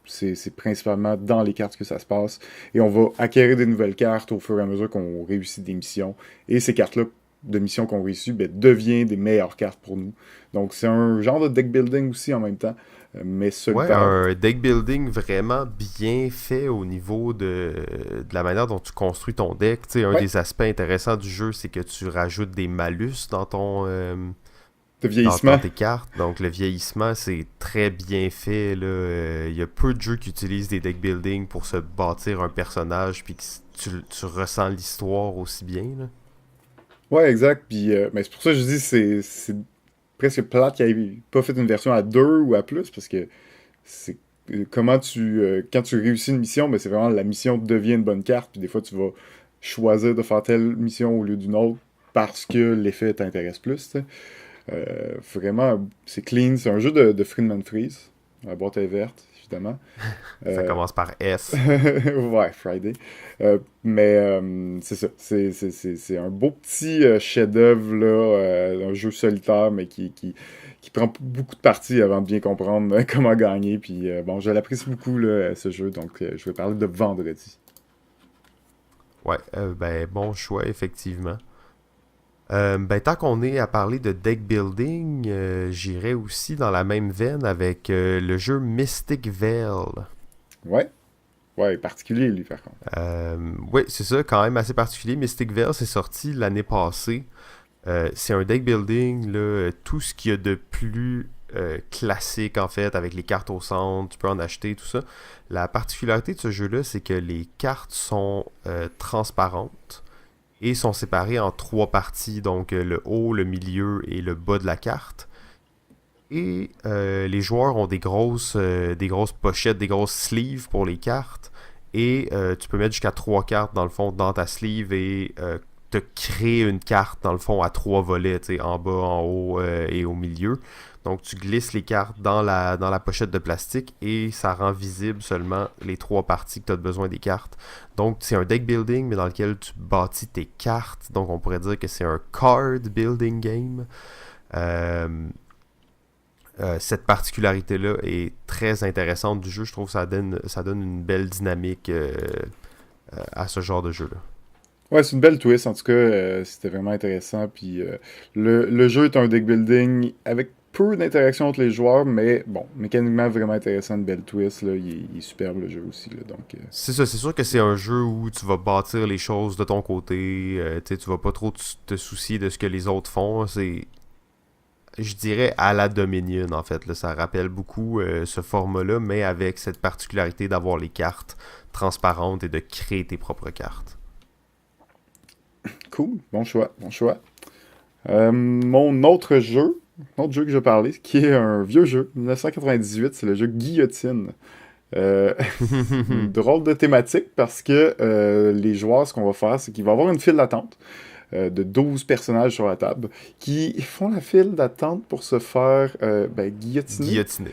c'est principalement dans les cartes que ça se passe. Et on va acquérir des nouvelles cartes au fur et à mesure qu'on réussit des missions. Et ces cartes-là de missions qu'on réussit devient des meilleures cartes pour nous. Donc c'est un genre de deck building aussi en même temps, mais Ouais, solitaire. un deck building vraiment bien fait au niveau de la manière dont tu construis ton deck. Tu sais, un Ouais, des aspects intéressants du jeu, c'est que tu rajoutes des malus de dans vieillissement. tes cartes. Donc le vieillissement, c'est très bien fait, là. Il y a peu de jeux qui utilisent des deck building pour se bâtir un personnage puis que tu ressens l'histoire aussi bien, là. Ouais, exact. Puis, mais c'est pour ça que je dis c'est presque plate qu'il ait pas fait une version à 2 ou à plus, parce que c'est comment quand tu réussis une mission, c'est vraiment la mission devient une bonne carte, puis des fois tu vas choisir de faire telle mission au lieu d'une autre parce que l'effet t'intéresse plus, tu sais. Vraiment, c'est clean, c'est un jeu de Friedman Freeze. La boîte est verte, évidemment. Ça Euh, commence par S. ouais, Friday. Mais c'est ça. C'est un beau petit chef-d'œuvre, là, un jeu solitaire, mais qui prend beaucoup de parties avant de bien comprendre comment gagner. Puis bon, je l'apprécie beaucoup, là, ce jeu, donc je vais parler de vendredi. Ouais, ben bon choix, effectivement. Ben, tant qu'on est à parler de deck building, j'irais aussi dans la même veine avec le jeu Mystic Vale. Ouais, ouais, particulier, lui, par contre. Oui, c'est ça, quand même assez particulier. Mystic Vale, c'est sorti l'année passée. C'est un deck building, là, tout ce qu'il y a de plus classique en fait, avec les cartes au centre, tu peux en acheter, tout ça. La particularité de ce jeu-là, c'est que les cartes sont transparentes et sont séparées en trois parties, donc le haut, le milieu et le bas de la carte. Et les joueurs ont des grosses pochettes, des grosses sleeves pour les cartes. Et tu peux mettre jusqu'à trois cartes dans le fond dans ta sleeve et te créer une carte dans le fond à trois volets, en bas, en haut et au milieu. Donc tu glisses les cartes dans la pochette de plastique et ça rend visible seulement les trois parties que tu as besoin des cartes. Donc c'est un deck building mais dans lequel tu bâtis tes cartes. Donc on pourrait dire que c'est un card building game. Euh, cette particularité-là est très intéressante du jeu. Je trouve que ça donne une belle dynamique à ce genre de jeu-là. Ouais, c'est une belle twist. En tout cas, c'était vraiment intéressant. Puis le jeu est un deck building avec peu d'interaction entre les joueurs, mais bon, mécaniquement vraiment intéressant, une belle twist. Là. Il est superbe le jeu aussi. Là, donc, C'est ça, c'est sûr que c'est un jeu où tu vas bâtir les choses de ton côté. Tu vas pas trop te soucier de ce que les autres font. C'est, je dirais, à la Dominion en fait. Là. Ça rappelle beaucoup ce format-là, mais avec cette particularité d'avoir les cartes transparentes et de créer tes propres cartes. cool, bon choix, bon choix. Mon autre jeu que je vais parler, qui est un vieux jeu, 1998, c'est le jeu Guillotine. Euh, une drôle de thématique parce que les joueurs, ce qu'on va faire, c'est qu'il va y avoir une file d'attente de 12 personnages sur la table qui font la file d'attente pour se faire guillotiner. Guillotiné.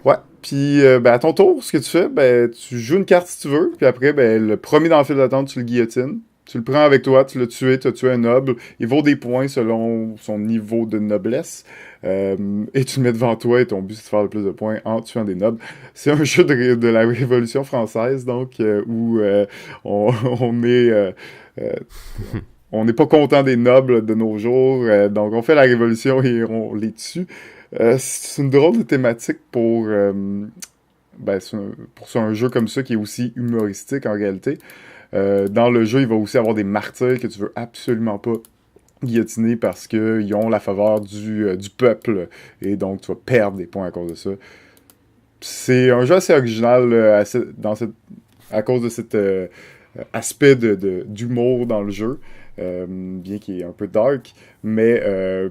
Ouais, puis à ton tour, ce que tu fais, tu joues une carte si tu veux, puis après, le premier dans la file d'attente, tu le guillotines. Tu le prends avec toi, tu l'as tué, tu as tué un noble. Il vaut des points selon son niveau de noblesse. Et tu le mets devant toi et ton but c'est de faire le plus de points en tuant des nobles. C'est un jeu de la Révolution française, donc, où on, on est... euh, on n'est pas content des nobles de nos jours, donc on fait la révolution et on les tue. C'est une drôle de thématique pour un jeu comme ça qui est aussi humoristique en réalité. Dans le jeu, il va aussi avoir des martyrs que tu veux absolument pas guillotiner parce qu'ils ont la faveur du peuple et donc tu vas perdre des points à cause de ça. C'est un jeu assez original à cause de cet aspect d'humour dans le jeu, bien qu'il est un peu dark, mais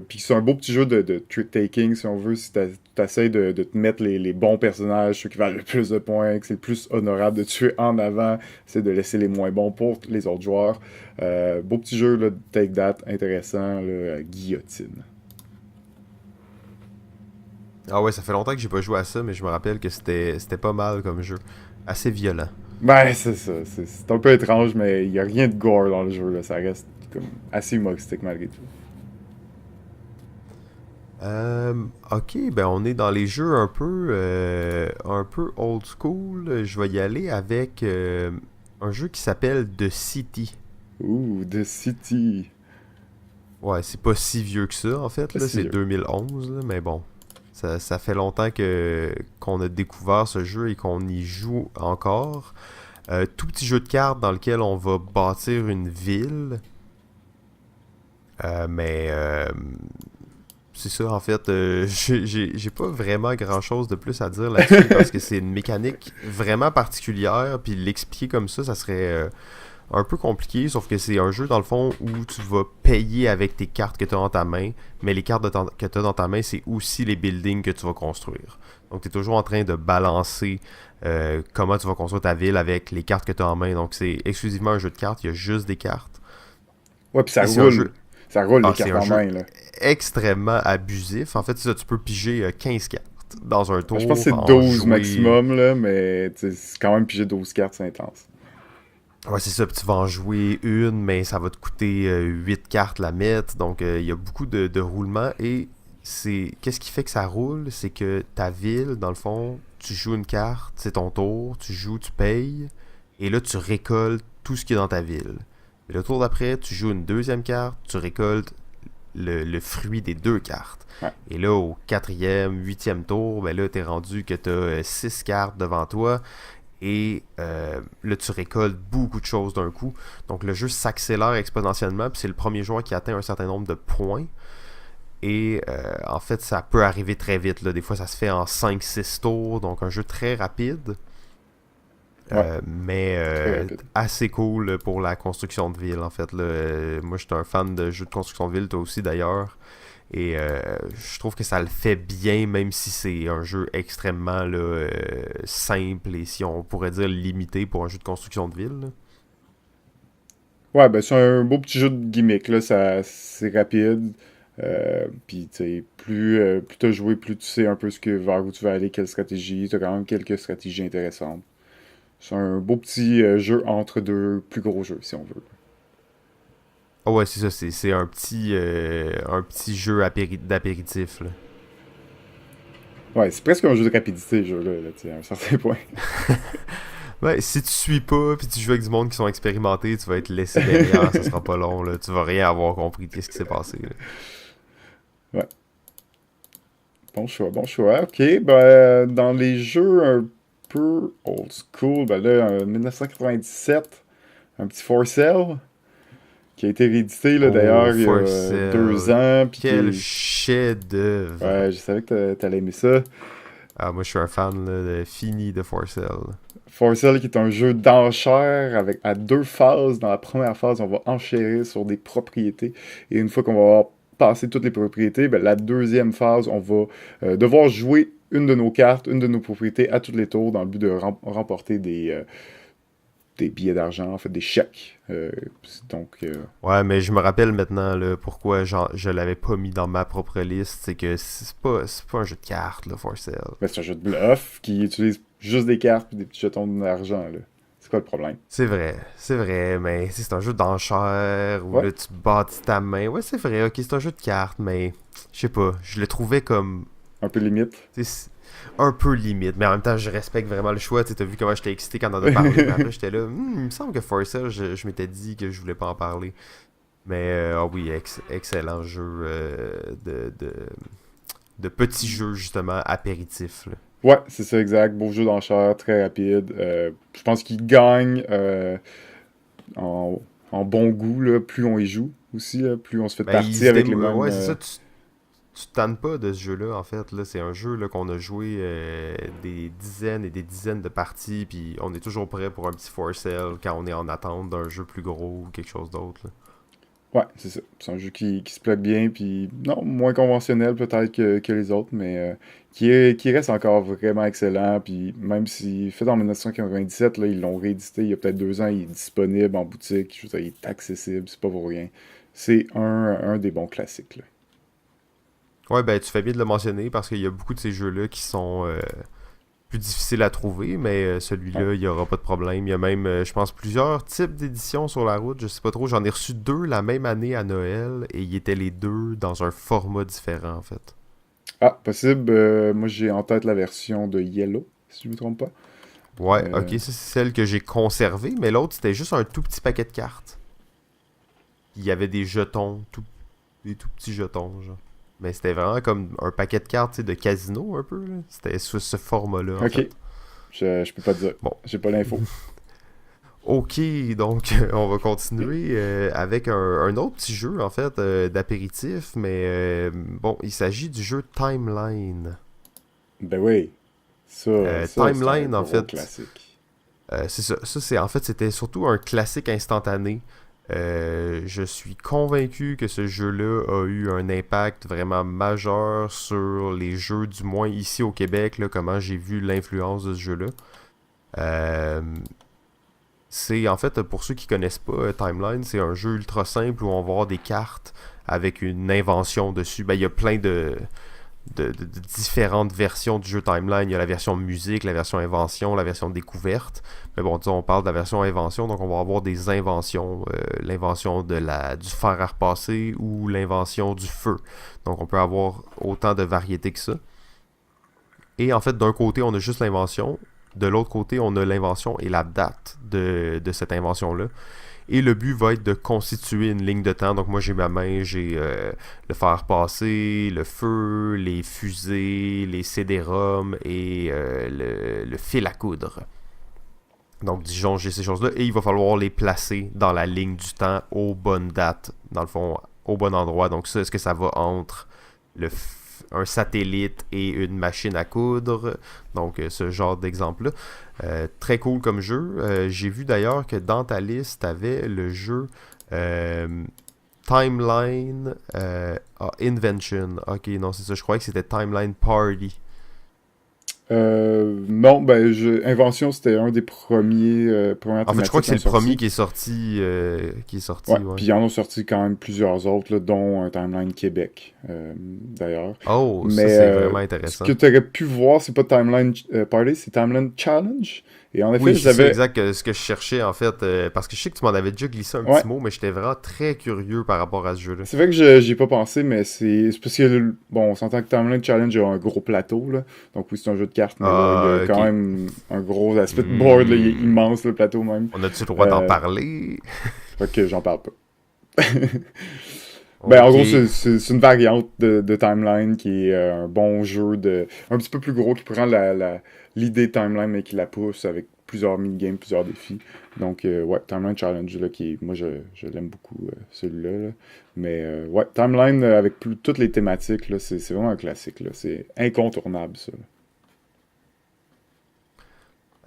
puis c'est un beau petit jeu de trick-taking, si on veut, si tu essaies de te mettre les bons personnages, ceux qui valent le plus de points, que c'est le plus honorable de tuer en avant, c'est de laisser les moins bons pour les autres joueurs. Beau petit jeu là, de Take That, intéressant, là, guillotine. Ah ouais, ça fait longtemps que j'ai pas joué à ça, mais je me rappelle que c'était pas mal comme jeu. Assez violent. C'est ça. C'est un peu étrange, mais il n'y a rien de gore dans le jeu. Là. Ça reste comme assez humoristique malgré tout. Ok, ben on est dans les jeux un peu old school. Je vais y aller avec un jeu qui s'appelle The City. Ouh, The City. Ouais, c'est pas si vieux que ça, en fait, Pas là, si c'est vieux. 2011, là, mais bon. Ça fait longtemps qu'on a découvert ce jeu et qu'on y joue encore. Tout petit jeu de cartes dans lequel on va bâtir une ville. Mais c'est ça, en fait. J'ai pas vraiment grand-chose de plus à dire là-dessus parce que c'est une mécanique vraiment particulière. Puis l'expliquer comme ça serait un peu compliqué. Sauf que c'est un jeu, dans le fond, où tu vas payer avec tes cartes que tu as dans ta main. Mais les cartes que tu as dans ta main, c'est aussi les buildings que tu vas construire. Donc tu es toujours en train de balancer comment tu vas construire ta ville avec les cartes que tu as en main. Donc c'est exclusivement un jeu de cartes. Il y a juste des cartes. Ouais, puis ça Et c'est un roule. jeu Ça roule les Ah, c'est cartes un en jeu main, là. extrêmement abusif. En fait, c'est ça, tu peux piger 15 cartes dans un Ben, je pense que tour, c'est en 12 jouer. maximum, là, mais tu sais, c'est quand même piger 12 cartes, c'est intense. Ouais, c'est ça, puis tu vas en jouer une, mais ça va te coûter 8 cartes la mettre. Donc, il y a beaucoup de roulement. Et qu'est-ce qui fait que ça roule? C'est que ta ville, dans le fond, tu joues une carte, c'est ton tour, tu joues, tu payes, et là, tu récoltes tout ce qui est dans ta ville. Et le tour d'après, tu joues une deuxième carte, tu récoltes le fruit des deux cartes. Ouais. Et là, au quatrième, huitième tour, ben là, t'es rendu que t'as 6 cartes devant toi. Et là, tu récoltes beaucoup de choses d'un coup. Donc, le jeu s'accélère exponentiellement. Puis c'est le premier joueur qui atteint un certain nombre de points. Et en fait, ça peut arriver très vite. Là. Des fois, ça se fait en 5-6 tours. Donc, un jeu très rapide. Ouais, Mais très rapide. assez cool pour la construction de ville, en fait. Là. Moi, je suis un fan de jeux de construction de ville, toi aussi d'ailleurs. Et je trouve que ça le fait bien, même si c'est un jeu extrêmement là, simple et si on pourrait dire limité pour un jeu de construction de ville. Là. Ouais, ben c'est un beau petit jeu de gimmick, là, c'est rapide. Puis, tu sais, plus t'as joué, plus tu sais un peu vers où tu vas aller, quelle stratégie. T'as quand même quelques stratégies intéressantes. C'est un beau petit jeu entre deux plus gros jeux, si on veut. Ah ouais, c'est ça, c'est un petit jeu d'apéritif. Là. Ouais, c'est presque un jeu de rapidité, ce jeu-là, là, tu sais, à un certain point. Ouais, si tu suis pas puis tu joues avec du monde qui sont expérimentés, tu vas être laissé derrière, ça sera pas long, là. Tu vas rien avoir compris de ce qui s'est passé. Là. Ouais, bon choix, bon choix. Ok, ben, dans les jeux un peu old school, ben là, en 1997, un petit For Sale, qui a été réédité, là, Oh, d'ailleurs, il y For a deux Sale. ans, puis qui Quel est... chef-d'œuvre. Ouais, je savais que t'allais aimer ça. Ah, moi, je suis un fan là, fini de For Sale. For Sale, qui est un jeu d'enchères avec à deux phases. Dans la première phase, on va enchérir sur des propriétés. Et une fois qu'on va avoir passé toutes les propriétés, ben, la deuxième phase, on va devoir jouer une de nos cartes, une de nos propriétés à tous les tours dans le but de remporter des billets d'argent, en fait des chèques. Donc, Ouais, mais je me rappelle maintenant là, pourquoi je l'avais pas mis dans ma propre liste. C'est que c'est pas un jeu de cartes, là, For Sale. ben, c'est un jeu de bluff qui utilise juste des cartes et des petits jetons d'argent. Là. C'est quoi le problème? C'est vrai, mais c'est un jeu d'enchères où Ouais, là tu bâtis ta main. Ouais, c'est vrai, ok, c'est un jeu de cartes, mais je sais pas, je le trouvais comme un peu limite. tu sais, un peu limite, mais en même temps je respecte vraiment le choix. Tu as vu comment j'étais excité quand on en a parlé, mais après j'étais là, il me semble que For Sale, je m'étais dit que je voulais pas en parler. Mais ah oui, excellent jeu de petits jeux justement apéritifs. Là. Ouais, c'est ça, exact. Beau jeu d'enchères, très rapide. Je pense qu'il gagne en, en bon goût, là, plus on y joue aussi, là, plus on se fait de Ben, parties avec les mêmes... ouais, c'est ça, tu te tannes pas de ce jeu-là, en fait. Là, c'est un jeu là, qu'on a joué des dizaines et des dizaines de parties, puis on est toujours prêt pour un petit for sale quand on est en attente d'un jeu plus gros ou quelque chose d'autre. Là. Ouais, c'est ça. C'est un jeu qui se plaît bien, puis non, moins conventionnel peut-être que les autres, mais qui reste encore vraiment excellent. Puis même si fait en 1997, là, ils l'ont réédité il y a peut-être 2 ans, il est disponible en boutique, je veux dire, il est accessible, c'est pas pour rien. C'est un des bons classiques, là. Ouais, ben tu fais bien de le mentionner parce qu'il y a beaucoup de ces jeux-là qui sont plus difficiles à trouver, mais Ouais. celui-là, il n'y aura pas de problème. Il y a même, je pense, plusieurs types d'éditions sur la route. Je sais pas trop. J'en ai reçu deux la même année à Noël et ils étaient les deux dans un format différent, en fait. Ah, possible, moi j'ai en tête la version de Yellow, si je me trompe pas. Ouais, ok, Euh, ça c'est celle que j'ai conservée, mais l'autre c'était juste un tout petit paquet de cartes. Il y avait des jetons, tout. des tout petits jetons, genre. Mais c'était vraiment comme un paquet de cartes, tu sais, de casino, un peu, là. C'était sous ce format-là, en Ok, fait. je peux pas te dire. Bon. J'ai pas l'info. Ok, donc on va continuer avec un autre petit jeu, en fait, d'apéritif, mais bon, il s'agit du jeu Timeline. Ben oui, ça c'est un Timeline, en gros fait, classique. c'est ça. Ça, c'est, en fait, c'était surtout un classique instantané. Je suis convaincu que ce jeu-là a eu un impact vraiment majeur sur les jeux, du moins ici au Québec, là, comment j'ai vu l'influence de ce jeu-là. Euh, c'est en fait, pour ceux qui connaissent pas Timeline, c'est un jeu ultra simple où on va avoir des cartes avec une invention dessus. Ben, il y a plein de différentes versions du jeu Timeline. Il y a la version musique, la version invention, la version découverte. Mais bon, disons, on parle de la version invention, donc on va avoir des inventions. L'invention du fer à repasser ou l'invention du feu. Donc on peut avoir autant de variétés que ça. Et en fait, d'un côté, on a juste l'invention. De l'autre côté, on a l'invention et la date de cette invention-là. Et le but va être de constituer une ligne de temps. Donc moi j'ai ma main, j'ai le fer passer, le feu, les fusées, les CD-ROM et le fil à coudre. Donc disons j'ai ces choses-là et il va falloir les placer dans la ligne du temps aux bonnes dates, dans le fond au bon endroit. Donc ça, est-ce que ça va entre un satellite et une machine à coudre? Donc ce genre d'exemple-là. Très cool comme jeu. J'ai vu d'ailleurs que dans ta liste, t'avais le jeu euh, Timeline Invention. Ok, non, c'est ça. Je croyais que c'était Timeline Party. Non, ben, Invention, c'était un des premières En fait, je crois thématiques que qui c'est ont le premier sorti. qui est sorti. Ouais, Ouais. puis ils en ont sorti quand même plusieurs autres, là, dont un Timeline Québec, d'ailleurs. Oh, ça Mais c'est vraiment ce que intéressant. tu aurais pu voir, c'est pas Timeline Party, c'est Timeline Challenge. Et en effet, Oui, c'est ça j'avais... exact ce que je cherchais en fait. Parce que je sais que tu m'en avais déjà glissé un Ouais, petit mot, mais j'étais vraiment très curieux par rapport à ce jeu-là. c'est vrai que j'y ai pas pensé, mais c'est parce que, bon, on s'entend que Timeline Challenge a un gros plateau, là. Donc oui, c'est un jeu de cartes, mais là, il y a Ah, quand ok. même un gros aspect de board, là. Il est Hmm. immense, le plateau même. On a-tu le droit d'en Euh, parler? Fait que j'en parle pas. Ben, en Ok. gros, c'est une variante de Timeline qui est un bon jeu un petit peu plus gros qui prend l'idée Timeline mais qui la pousse avec plusieurs minigames, plusieurs défis. Donc, ouais, Timeline Challenge, là, moi, je l'aime beaucoup, celui-là. Là. Mais, ouais, Timeline avec toutes les thématiques, là, c'est vraiment un classique, là. C'est incontournable, ça.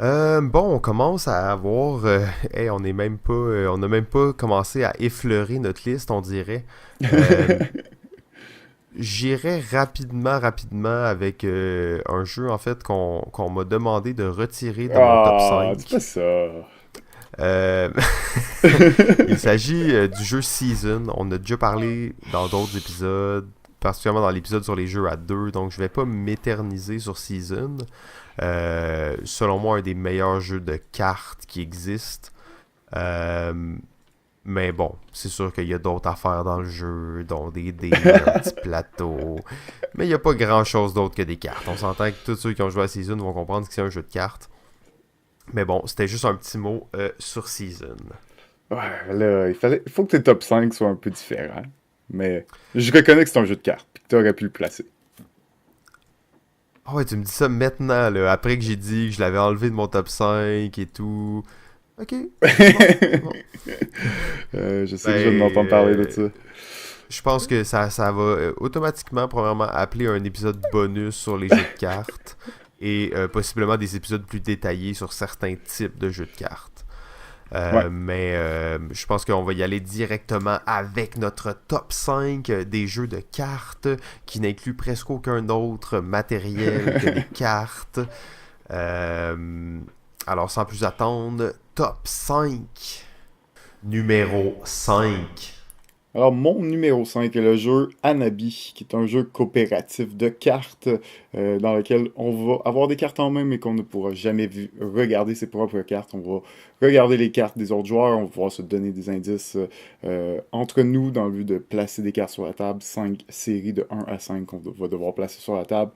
Bon, on commence à avoir. Hey, on est même pas. On n'a même pas commencé à effleurer notre liste, on dirait. Euh, J'irai rapidement avec un jeu en fait qu'on m'a demandé de retirer de mon top Ah, dis pas 5. ça. Euh, Il s'agit du jeu Season. On a déjà parlé dans d'autres épisodes, particulièrement dans l'épisode sur les jeux à deux, donc je vais pas m'éterniser sur Season. Selon moi, un des meilleurs jeux de cartes qui existent. Euh, mais bon, c'est sûr qu'il y a d'autres affaires dans le jeu, dont des dés, un petit plateau. Mais il n'y a pas grand chose d'autre que des cartes. On s'entend que tous ceux qui ont joué à Season vont comprendre que c'est un jeu de cartes. Mais bon, c'était juste un petit mot sur Season. Ouais, là, il faut que tes top 5 soient un peu différents. Mais je reconnais que c'est un jeu de cartes, puis que t'aurais pu le placer. Ah ouais, tu me dis ça maintenant, là, après que j'ai dit que je l'avais enlevé de mon top 5 et tout. Ok, c'est bon, c'est bon. Je sais Ben, que je viens d'entendre parler de ça. je pense que ça va automatiquement, premièrement, appeler un épisode bonus sur les jeux de cartes et possiblement des épisodes plus détaillés sur certains types de jeux de cartes. Ouais. Mais je pense qu'on va y aller directement avec notre top 5 des jeux de cartes qui n'inclut presque aucun autre matériel que les cartes. Alors sans plus attendre, top 5. Numéro 5. Alors, mon numéro 5 est le jeu Anabi, qui est un jeu coopératif de cartes dans lequel on va avoir des cartes en main, mais qu'on ne pourra jamais regarder ses propres cartes. On va regarder les cartes des autres joueurs, on va pouvoir se donner des indices entre nous dans le but de placer des cartes sur la table. 5 séries de 1 à 5 qu'on va devoir placer sur la table.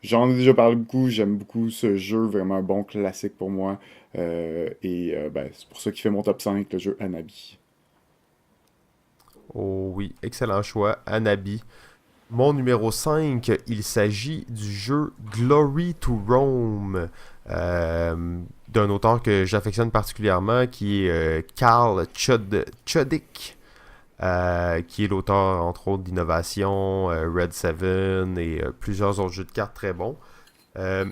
J'en ai déjà parlé beaucoup, j'aime beaucoup ce jeu, vraiment un bon classique pour moi. Ben, c'est pour ça qu'il fait mon top 5, le jeu Anabi. Oh oui, excellent choix, Anabi. Mon numéro 5, il s'agit du jeu Glory to Rome, d'un auteur que j'affectionne particulièrement, qui est Karl Chudzik, qui est l'auteur, entre autres, d'Innovation, Red Seven et plusieurs autres jeux de cartes très bons. Euh,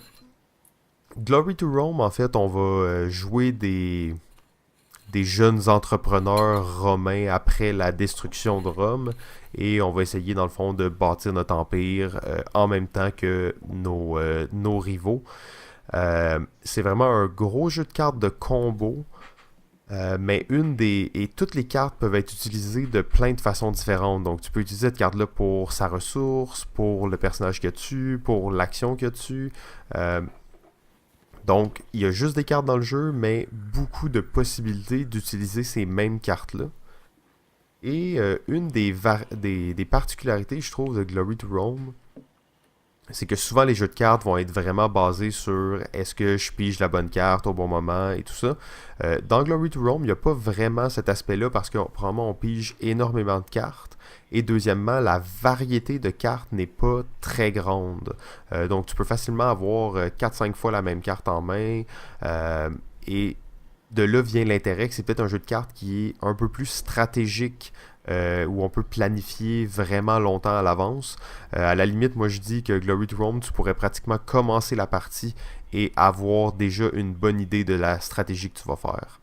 Glory to Rome, en fait, on va jouer des jeunes entrepreneurs romains après la destruction de Rome et on va essayer dans le fond de bâtir notre empire en même temps que nos rivaux. C'est vraiment un gros jeu de cartes de combo, mais et toutes les cartes peuvent être utilisées de plein de façons différentes. Donc tu peux utiliser cette carte-là pour sa ressource, pour le personnage que tu, pour l'action que tu. Donc, il y a juste des cartes dans le jeu, mais beaucoup de possibilités d'utiliser ces mêmes cartes-là. Et une des particularités, je trouve, de Glory to Rome, c'est que souvent les jeux de cartes vont être vraiment basés sur est-ce que je pige la bonne carte au bon moment et tout ça. Dans Glory to Rome, il n'y a pas vraiment cet aspect-là parce que probablement on pige énormément de cartes. Et deuxièmement, la variété de cartes n'est pas très grande. Donc tu peux facilement avoir 4-5 fois la même carte en main. Et de là vient l'intérêt que c'est peut-être un jeu de cartes qui est un peu plus stratégique, où on peut planifier vraiment longtemps à l'avance. À la limite, moi je dis que Glory to Rome, tu pourrais pratiquement commencer la partie et avoir déjà une bonne idée de la stratégie que tu vas faire.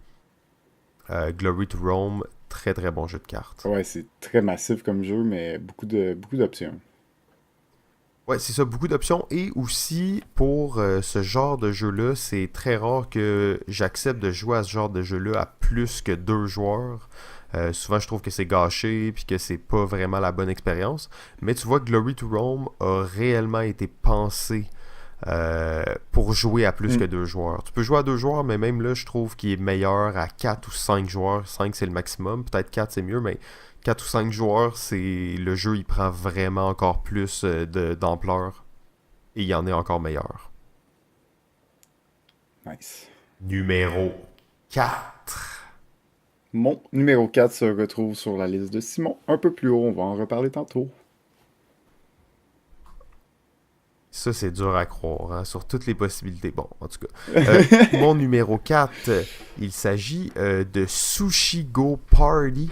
Glory to Rome, très très bon jeu de cartes. Ouais, c'est très massif comme jeu, mais beaucoup d'options. Ouais, c'est ça, beaucoup d'options. Et aussi, pour ce genre de jeu-là, c'est très rare que j'accepte de jouer à ce genre de jeu-là à plus que 2 joueurs. Souvent, je trouve que c'est gâché puis que c'est pas vraiment la bonne expérience. Mais tu vois que Glory to Rome a réellement été pensé pour jouer à plus que Mm. 2 joueurs. Tu peux jouer à 2 joueurs, mais même là, je trouve qu'il est meilleur à 4 ou 5 joueurs. 5 c'est le maximum. Peut-être 4 c'est mieux, mais 4 ou 5 joueurs, c'est le jeu, il prend vraiment encore plus d'ampleur. Et il y en est encore meilleur. Nice. Numéro 4. Mon numéro 4 se retrouve sur la liste de Simon. Un peu plus haut, on va en reparler tantôt. Ça, c'est dur à croire, hein, sur toutes les possibilités. Bon, en tout cas. Mon numéro 4, il s'agit de Sushi Go Party.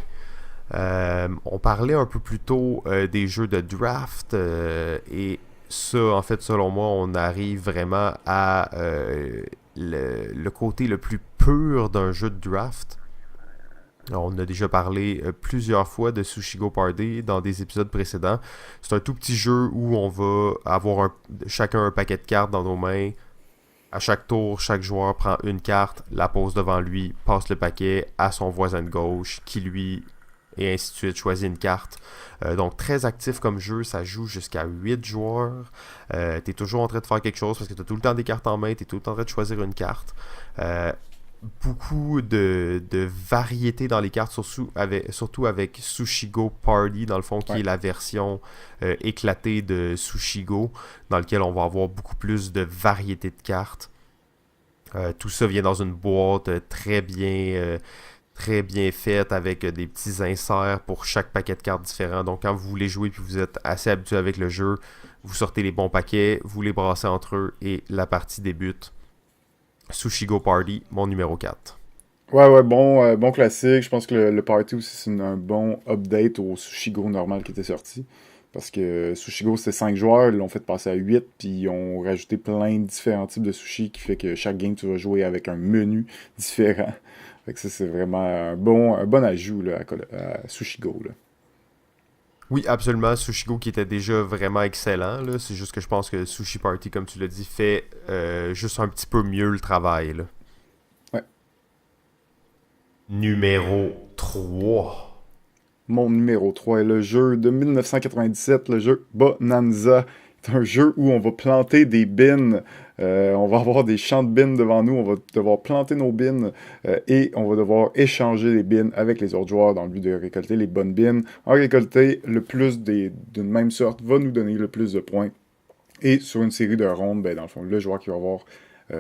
On parlait un peu plus tôt des jeux de draft et ça, en fait, selon moi, on arrive vraiment à le côté le plus pur d'un jeu de draft. On a déjà parlé plusieurs fois de Sushigo Party dans des épisodes précédents. C'est un tout petit jeu où on va avoir chacun un paquet de cartes dans nos mains. À chaque tour, chaque joueur prend une carte, la pose devant lui, passe le paquet à son voisin de gauche, qui lui, et ainsi de suite, choisit une carte. Donc très actif comme jeu, ça joue jusqu'à 8 joueurs. T'es toujours en train de faire quelque chose parce que t'as tout le temps des cartes en main, t'es tout le temps en train de choisir une carte. Beaucoup de variété dans les cartes, surtout avec Sushigo Party, dans le fond, qui Ouais. est la version éclatée de Sushigo, dans lequel on va avoir beaucoup plus de variété de cartes. Tout ça vient dans une boîte très bien faite avec des petits inserts pour chaque paquet de cartes différents. Donc quand vous voulez jouer et vous êtes assez habitué avec le jeu, vous sortez les bons paquets, vous les brassez entre eux et la partie débute. Sushigo Party, mon numéro 4. Ouais, bon classique. Je pense que le Party aussi, c'est un bon update au Sushigo normal qui était sorti. Parce que Sushigo, c'était 5 joueurs, ils l'ont fait passer à 8, puis ils ont rajouté plein de différents types de sushis, qui fait que chaque game, tu vas jouer avec un menu différent. Fait que ça, c'est vraiment un bon ajout là, à Sushigo. Là. Oui, absolument. Sushigo qui était déjà vraiment excellent. Là. C'est juste que je pense que Sushi Party, comme tu l'as dit, fait juste un petit peu mieux le travail. Là. Ouais. Numéro 3. Mon numéro 3 est le jeu de 1997, le jeu Bonanza. C'est un jeu où on va planter des bins. On va avoir des champs de bins devant nous. On va devoir planter nos bins et on va devoir échanger les bins avec les autres joueurs dans le but de récolter les bonnes bins. En récolter le plus d'une même sorte va nous donner le plus de points. Et sur une série de rondes, ben, dans le fond, le joueur qui va avoir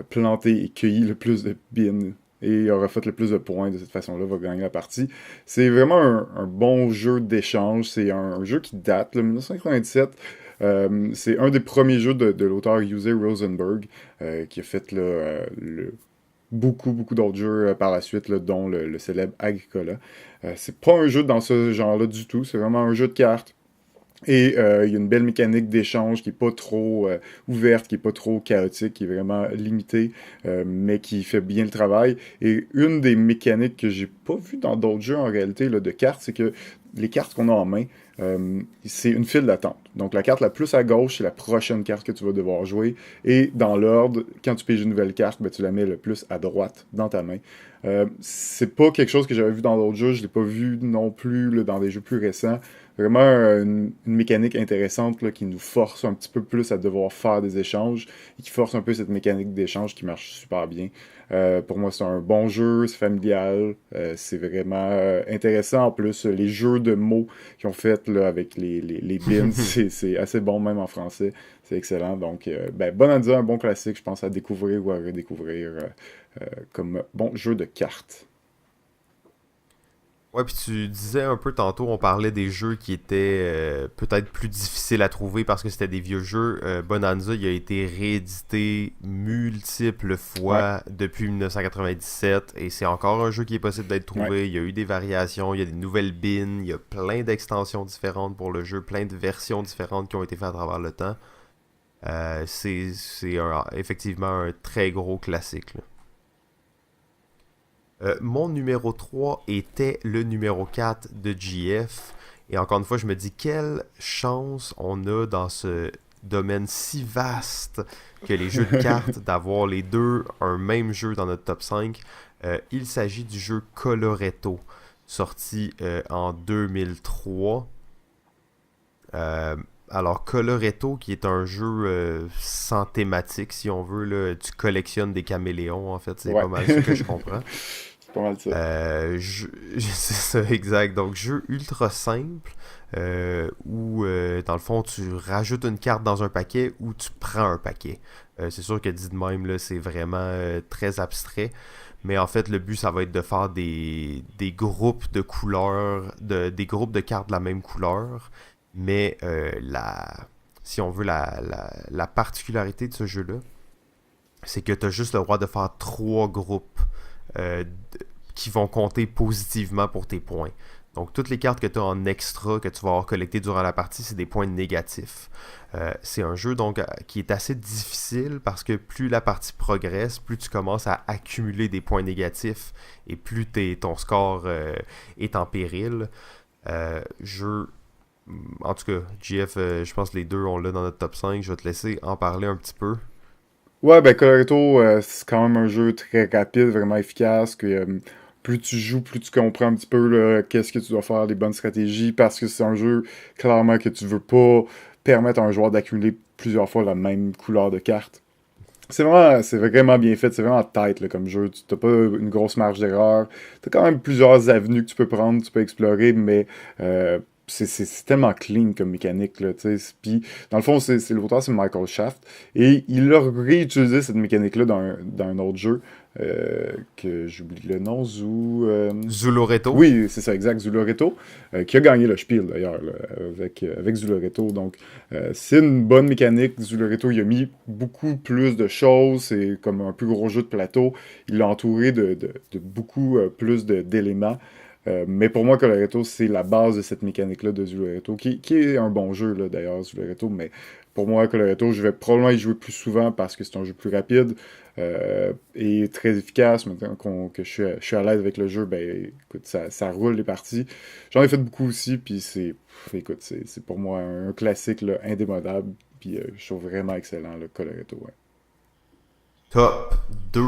planté et cueilli le plus de bins et aura fait le plus de points de cette façon-là va gagner la partie. C'est vraiment un bon jeu d'échange. C'est un jeu qui date, de 1997. C'est un des premiers jeux de l'auteur Uwe Rosenberg qui a fait beaucoup d'autres jeux par la suite, là, dont le célèbre Agricola. C'est pas un jeu dans ce genre-là du tout. C'est vraiment un jeu de cartes. Et il y a une belle mécanique d'échange qui est pas trop ouverte, qui est pas trop chaotique, qui est vraiment limitée, mais qui fait bien le travail. Et une des mécaniques que j'ai pas vues dans d'autres jeux en réalité là, de cartes, c'est que les cartes qu'on a en main, c'est une file d'attente. Donc la carte la plus à gauche, c'est la prochaine carte que tu vas devoir jouer. Et dans l'ordre, quand tu piges une nouvelle carte, ben, tu la mets le plus à droite dans ta main. C'est pas quelque chose que j'avais vu dans d'autres jeux, je l'ai pas vu non plus là, dans des jeux plus récents. Vraiment une mécanique intéressante là, qui nous force un petit peu plus à devoir faire des échanges et qui force un peu cette mécanique d'échange qui marche super bien. Pour moi, c'est un bon jeu, c'est familial, c'est vraiment intéressant. En plus, les jeux de mots qu'ils ont fait là, avec les bins, c'est assez bon même en français. C'est excellent. Donc, bonne à dire, un bon classique, je pense, à découvrir ou à redécouvrir comme bon jeu de cartes. Ouais, puis tu disais un peu tantôt, on parlait des jeux qui étaient peut-être plus difficiles à trouver parce que c'était des vieux jeux. Bonanza, il a été réédité multiples Ouais, fois depuis 1997 et c'est encore un jeu qui est possible d'être ouais. trouvé. Il y a eu des variations, il y a des nouvelles bins, il y a plein d'extensions différentes pour le jeu, plein de versions différentes qui ont été faites à travers le temps. Effectivement un très gros classique, là. Mon numéro 3 était le numéro 4 de GF. Et encore une fois, je me dis quelle chance on a dans ce domaine si vaste que les jeux de cartes d'avoir les deux un même jeu dans notre top 5. Il s'agit du jeu Coloretto, sorti en 2003. Euh, alors, Coloretto, qui est un jeu sans thématique, si on veut, là, tu collectionnes des caméléons, en fait, c'est Ouais. pas mal ça que je comprends. C'est pas mal ça. C'est ça, exact. Donc, jeu ultra simple où, dans le fond, tu rajoutes une carte dans un paquet ou tu prends un paquet. C'est sûr que dit de même, là, c'est vraiment très abstrait. Mais en fait, le but, ça va être de faire des groupes de couleurs, des groupes de cartes de la même couleur. Mais si on veut, la particularité de ce jeu-là, c'est que tu as juste le droit de faire trois groupes euh, qui vont compter positivement pour tes points. Donc, toutes les cartes que tu as en extra que tu vas avoir collectées durant la partie, c'est des points négatifs. C'est un jeu donc qui est assez difficile parce que plus la partie progresse, plus tu commences à accumuler des points négatifs et plus ton score est en péril. Jeu en tout cas, GF, je pense que les deux, on l'a dans notre top 5. Je vais te laisser en parler un petit peu. Ouais, ben Coloretto, c'est quand même un jeu très rapide, vraiment efficace, que plus tu joues, plus tu comprends un petit peu là, qu'est-ce que tu dois faire, les bonnes stratégies, parce que c'est un jeu, clairement, que tu veux pas permettre à un joueur d'accumuler plusieurs fois la même couleur de carte. C'est vraiment bien fait, c'est vraiment tight là, comme jeu. Tu n'as pas une grosse marge d'erreur. Tu as quand même plusieurs avenues que tu peux prendre, tu peux explorer, mais c'est tellement clean comme mécanique. Là, tu sais. Puis, dans le fond, l'auteur, c'est Michael Shaft. Et il a réutilisé cette mécanique-là dans un autre jeu que j'oublie le nom, Zuloreto. Oui, c'est ça, exact, Zuloreto, qui a gagné le Spiel d'ailleurs là, avec Zuloreto. Donc, c'est une bonne mécanique. Zuloreto, il a mis beaucoup plus de choses. C'est comme un plus gros jeu de plateau. Il l'a entouré de beaucoup plus d'éléments. Mais pour moi, Coloretto, c'est la base de cette mécanique-là de Zuloreto, qui est un bon jeu là, d'ailleurs, Zuloreto. Mais pour moi, Coloretto, je vais probablement y jouer plus souvent parce que c'est un jeu plus rapide et très efficace. Maintenant que je suis à l'aise avec le jeu, ben écoute, ça roule les parties. J'en ai fait beaucoup aussi, puis écoute, c'est pour moi un classique là, indémodable, puis je trouve vraiment excellent le Coloretto. Ouais. Top 2.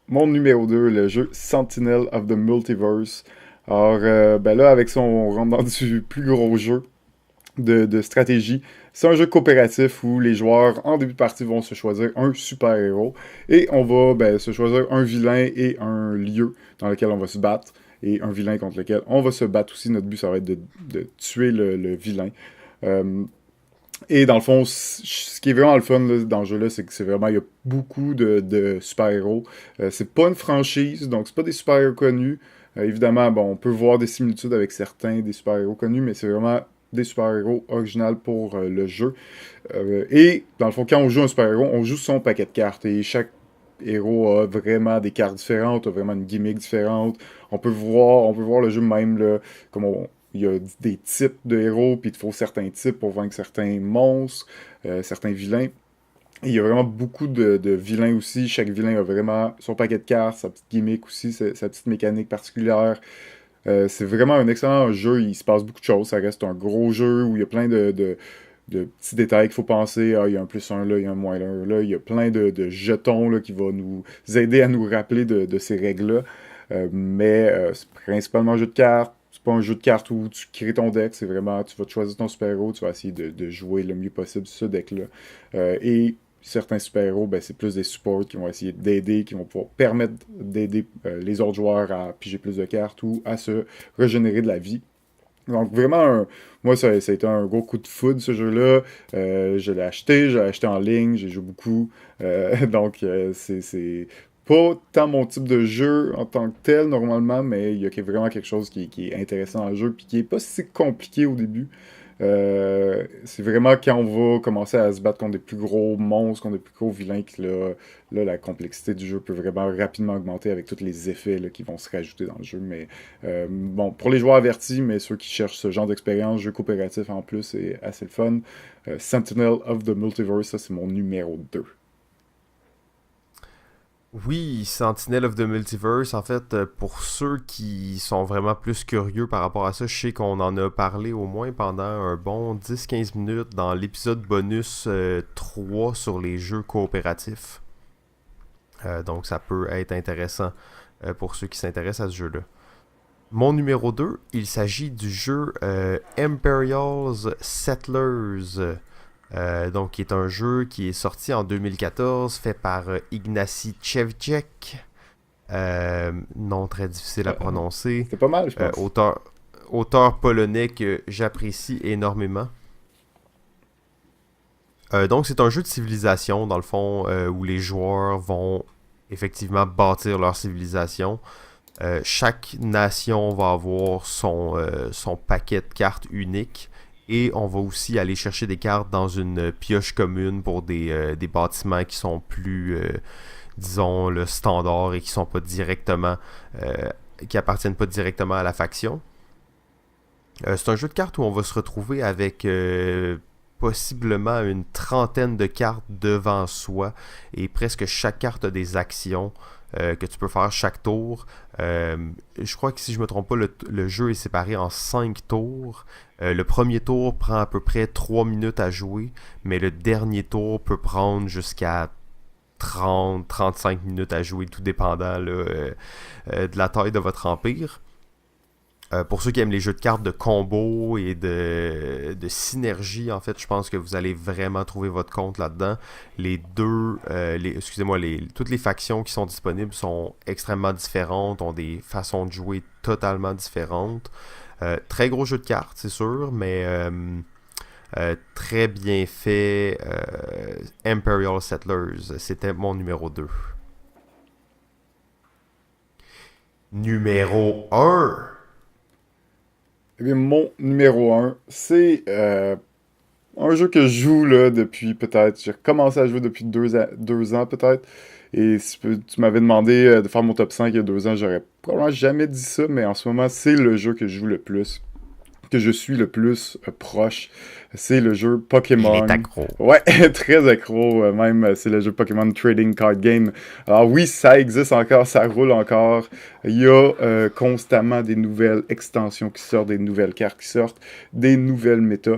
Mon numéro 2 le jeu Sentinel of the Multiverse. Alors, ben là, avec ça, on rentre dans du plus gros jeu de stratégie. C'est un jeu coopératif où les joueurs, en début de partie, vont se choisir un super-héros et on va se choisir un vilain et un lieu dans lequel on va se battre et un vilain contre lequel on va se battre aussi. Notre but, ça va être de tuer le vilain. Euh, Et dans le fond, ce qui est vraiment le fun là, dans ce jeu-là, c'est que c'est vraiment, il y a beaucoup de super-héros. C'est pas une franchise, donc c'est pas des super-héros connus. Évidemment, bon, on peut voir des similitudes avec certains des super-héros connus, mais c'est vraiment des super-héros originaux pour le jeu. Et dans le fond, quand on joue un super-héros, on joue son paquet de cartes. Et chaque héros a vraiment des cartes différentes, a vraiment une gimmick différente. On peut voir le jeu même là, comme il y a des types de héros, puis il te faut certains types pour vaincre certains monstres, certains vilains. Et il y a vraiment beaucoup de vilains aussi. Chaque vilain a vraiment son paquet de cartes, sa petite gimmick aussi, sa petite mécanique particulière. C'est vraiment un excellent jeu. Il se passe beaucoup de choses. Ça reste un gros jeu où il y a plein de petits détails qu'il faut penser. Ah, il y a un plus un là, il y a un moins un là. Il y a plein de jetons là, qui vont nous aider à nous rappeler de ces règles-là. Mais c'est principalement un jeu de cartes. C'est pas un jeu de cartes où tu crées ton deck. C'est vraiment, tu vas te choisir ton super-héros. Tu vas essayer de jouer le mieux possible ce deck-là. Et certains super-héros, ben, c'est plus des supports qui vont essayer d'aider, qui vont pouvoir permettre d'aider les autres joueurs à piger plus de cartes ou à se régénérer de la vie. Donc vraiment, moi ça a été un gros coup de foudre ce jeu-là. Je l'ai acheté en ligne, j'ai joué beaucoup. Donc c'est pas tant mon type de jeu en tant que tel normalement, mais il y a vraiment quelque chose qui est intéressant dans le jeu puis qui est pas si compliqué au début. C'est vraiment quand on va commencer à se battre contre des plus gros monstres, contre des plus gros vilains, que là, la complexité du jeu peut vraiment rapidement augmenter avec tous les effets là, qui vont se rajouter dans le jeu. Mais bon, pour les joueurs avertis, mais ceux qui cherchent ce genre d'expérience, jeu coopératif en plus, c'est assez le fun. Sentinel of the Multiverse, ça c'est mon numéro 2. Oui, Sentinel of the Multiverse, en fait, pour ceux qui sont vraiment plus curieux par rapport à ça, je sais qu'on en a parlé au moins pendant un bon 10-15 minutes dans l'épisode bonus 3 sur les jeux coopératifs. Donc ça peut être intéressant pour ceux qui s'intéressent à ce jeu-là. Mon numéro 2, il s'agit du jeu Imperial's Settlers. Donc, qui est un jeu qui est sorti en 2014, fait par Ignacy Trzewiczek. Nom très difficile à prononcer. C'est pas mal, je pense. Auteur polonais que j'apprécie énormément. Donc, c'est un jeu de civilisation, dans le fond, où les joueurs vont effectivement bâtir leur civilisation. Chaque nation va avoir son paquet de cartes unique. Et on va aussi aller chercher des cartes dans une pioche commune pour des bâtiments qui sont plus, disons, le standard et qui sont pas directement, qui appartiennent pas directement à la faction. C'est un jeu de cartes où on va se retrouver avec possiblement une trentaine de cartes devant soi et presque chaque carte a des actions que tu peux faire chaque tour. Je crois que si je me trompe pas, le jeu est séparé en 5 tours. Le premier tour prend à peu près 3 minutes à jouer, mais le dernier tour peut prendre jusqu'à 30-35 minutes à jouer, tout dépendant là, de la taille de votre empire. Pour ceux qui aiment les jeux de cartes de combo et de synergie, en fait, je pense que vous allez vraiment trouver votre compte là-dedans. Toutes les factions qui sont disponibles sont extrêmement différentes, ont des façons de jouer totalement différentes. Très gros jeu de cartes, c'est sûr, mais très bien fait. Imperial Settlers, c'était mon numéro 2. Numéro 1. Eh bien, mon numéro 1, c'est un jeu que je joue là, depuis peut-être. J'ai commencé à jouer depuis 2 ans peut-être. Et si tu m'avais demandé de faire mon top 5 il y a 2 ans, j'aurais probablement jamais dit ça, mais en ce moment, c'est le jeu que je joue le plus, que je suis le plus proche. C'est le jeu Il Pokémon. est accro. Ouais, très accro. Même, c'est le jeu Pokémon Trading Card Game. Alors oui, ça existe encore, ça roule encore. Il y a constamment des nouvelles extensions qui sortent, des nouvelles cartes qui sortent, des nouvelles méta.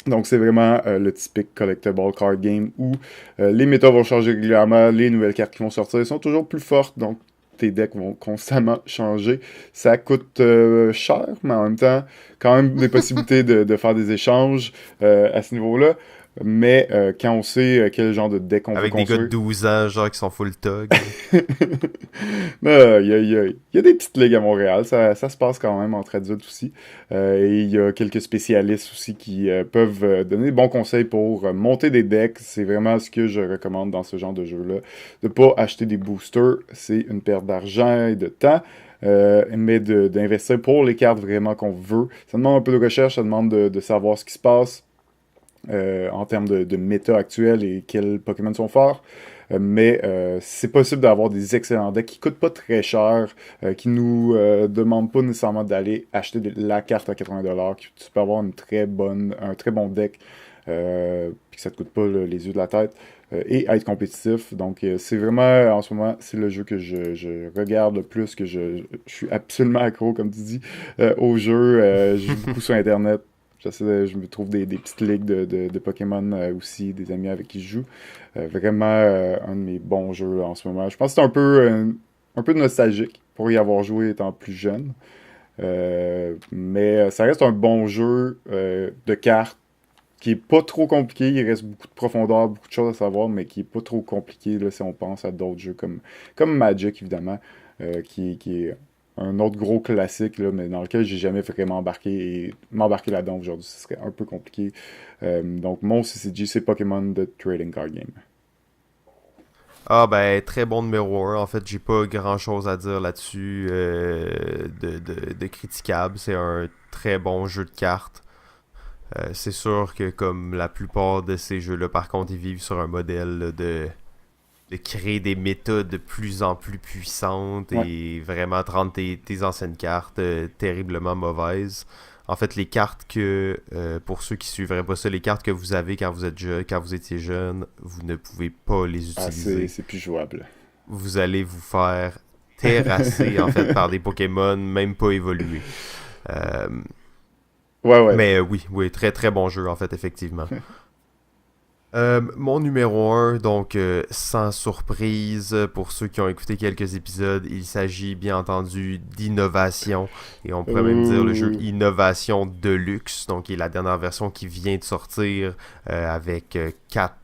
Donc c'est vraiment le typique collectible card game où les méta vont changer régulièrement, les nouvelles cartes qui vont sortir sont toujours plus fortes, donc tes decks vont constamment changer. Ça coûte cher, mais en même temps, quand même des possibilités de faire des échanges à ce niveau-là. Mais quand on sait quel genre de deck on veut Avec des gars de construire... 12 ans, genre, qui sont full tog. Il y a des petites ligues à Montréal, ça se passe quand même entre adultes aussi. Et il y a quelques spécialistes aussi qui peuvent donner de bons conseils pour monter des decks. C'est vraiment ce que je recommande dans ce genre de jeu-là. De pas acheter des boosters, c'est une perte d'argent et de temps. Mais d'investir pour les cartes vraiment qu'on veut. Ça demande un peu de recherche, ça demande de savoir ce qui se passe en termes de méta actuel et quels Pokémon sont forts. Mais c'est possible d'avoir des excellents decks qui coûtent pas très cher, qui nous demandent pas nécessairement d'aller acheter la carte à 80$. Tu peux avoir un très bon deck, puis que ça te coûte pas les yeux de la tête, et être compétitif. Donc c'est vraiment, en ce moment, c'est le jeu que je regarde le plus, que je suis absolument accro, comme tu dis, au jeu. Je joue beaucoup sur Internet. Je me trouve des petites ligues de Pokémon aussi, des amis avec qui je joue. Vraiment un de mes bons jeux là, en ce moment. Je pense que c'est un peu nostalgique pour y avoir joué étant plus jeune. Mais ça reste un bon jeu de cartes qui est pas trop compliqué. Il reste beaucoup de profondeur, beaucoup de choses à savoir, mais qui est pas trop compliqué là, si on pense à d'autres jeux comme Magic, évidemment, qui est un autre gros classique, là, mais dans lequel j'ai jamais vraiment embarqué. Et m'embarquer là-dedans aujourd'hui, ce serait un peu compliqué. Donc, mon CCG, c'est Pokémon The Trading Card Game. Ah ben, très bon numéro un. En fait, j'ai pas grand-chose à dire là-dessus de critiquable. C'est un très bon jeu de cartes. C'est sûr que comme la plupart de ces jeux-là, par contre, ils vivent sur un modèle là, de créer des méthodes de plus en plus puissantes Ouais. et vraiment de rendre tes anciennes cartes terriblement mauvaises. En fait, les cartes pour ceux qui suivraient pas ça, les cartes que vous avez quand vous étiez jeune, vous ne pouvez pas les Ah, utiliser. c'est plus jouable. Vous allez vous faire terrasser en fait par des Pokémon même pas évolués. Euh, Ouais, ouais. mais oui, oui, très très bon jeu en fait, effectivement. Mon numéro un, donc sans surprise, pour ceux qui ont écouté quelques épisodes, il s'agit bien entendu d'innovation, et on pourrait même dire le jeu Ouh. Innovation Deluxe, donc qui est la dernière version qui vient de sortir avec 4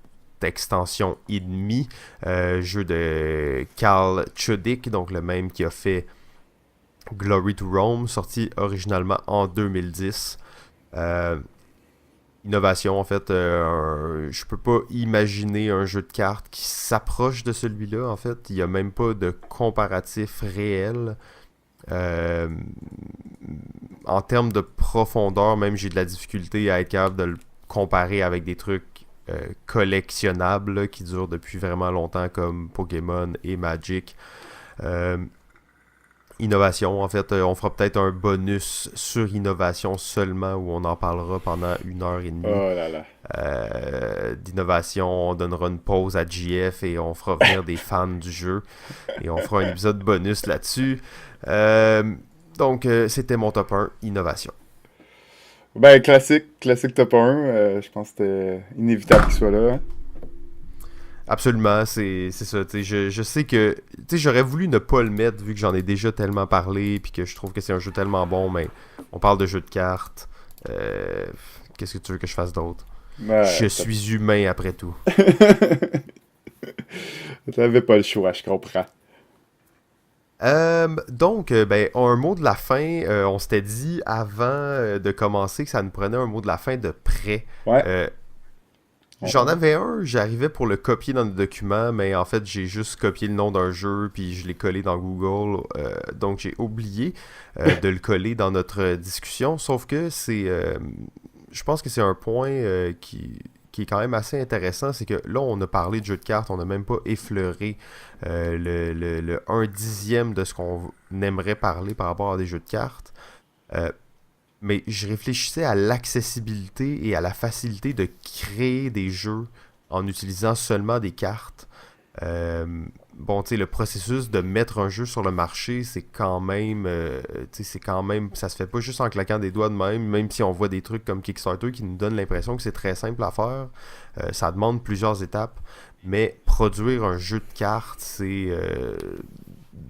extensions et demie, jeu de Carl Chudik, donc le même qui a fait Glory to Rome, sorti originalement en 2010. Euh, Innovation, en fait, je peux pas imaginer un jeu de cartes qui s'approche de celui-là. En fait, il y a même pas de comparatif réel. Euh, En termes de profondeur, même j'ai de la difficulté à être capable de le comparer avec des trucs collectionnables là, qui durent depuis vraiment longtemps comme Pokémon et Magic. Euh, Innovation, en fait, on fera peut-être un bonus sur innovation seulement où on en parlera pendant 1 heure et demie Oh là là. d'innovation. On donnera une pause à GF et on fera venir des fans du jeu et on fera un épisode bonus là-dessus. Donc, c'était mon top 1, innovation. Ben, classique top 1. Je pense que c'était inévitable qu'il soit là, hein. Absolument, c'est ça. Je sais que j'aurais voulu ne pas le mettre vu que j'en ai déjà tellement parlé puis que je trouve que c'est un jeu tellement bon, mais on parle de jeu de cartes. Euh, Qu'est-ce que tu veux que je fasse d'autre? Je Ouais, suis humain après tout. t'avais pas le choix, je comprends. Donc, ben, un mot de la fin. On s'était dit avant de commencer que ça nous prenait un mot de la fin de prêt. Ouais. Euh, J'en On- avais un, j'arrivais pour le copier dans le document, mais en fait, j'ai juste copié le nom d'un jeu, puis je l'ai collé dans Google. Donc, j'ai oublié de le coller dans notre discussion. Sauf que je pense que c'est un point qui est quand même assez intéressant. C'est que là, on a parlé de jeux de cartes, on n'a même pas effleuré le 1/10 de ce qu'on aimerait parler par rapport à des jeux de cartes. Euh, mais je réfléchissais à l'accessibilité et à la facilité de créer des jeux en utilisant seulement des cartes. Bon, tu sais, le processus de mettre un jeu sur le marché, c'est quand même, ça se fait pas juste en claquant des doigts de même si on voit des trucs comme Kickstarter qui nous donnent l'impression que c'est très simple à faire. Ça demande plusieurs étapes, mais produire un jeu de cartes, c'est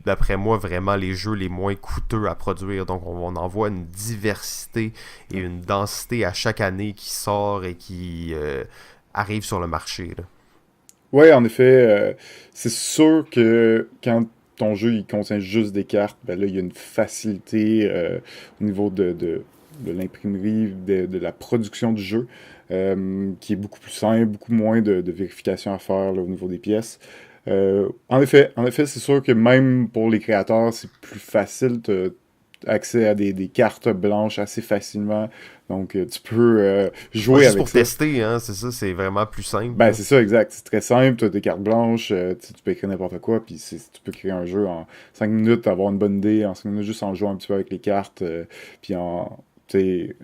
d'après moi, vraiment les jeux les moins coûteux à produire. Donc, on en voit une diversité et une densité à chaque année qui sort et qui arrive sur le marché, là. Ouais, en effet, c'est sûr que quand ton jeu il contient juste des cartes, ben là, il y a une facilité au niveau de l'imprimerie, de la production du jeu, qui est beaucoup plus simple, beaucoup moins de vérification à faire là, au niveau des pièces. En effet, c'est sûr que même pour les créateurs, c'est plus facile de accès à des cartes blanches assez facilement. Donc, tu peux Ouais, jouer juste avec pour ça. tester, hein, c'est ça, c'est vraiment plus simple, Ben, là. c'est ça, exact. C'est très simple. Tu as des cartes blanches, tu peux écrire n'importe quoi, puis tu peux créer un jeu en 5 minutes, avoir une bonne idée, en 5 minutes, juste en jouant un petit peu avec les cartes, puis tu sais,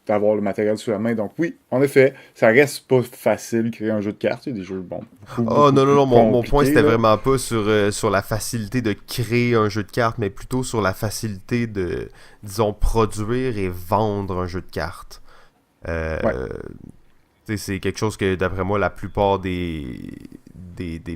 avoir le matériel sous la main. Donc, oui, en effet, ça reste pas facile de créer un jeu de cartes. Il y a des jeux, bon, Oh beaucoup non, non, plus non, mon point compliqués, c'était là. vraiment pas sur la facilité de créer un jeu de cartes, mais plutôt sur la facilité de, disons, produire et vendre un jeu de cartes. Ouais, Euh, Tu sais, c'est quelque chose que, d'après moi, la plupart des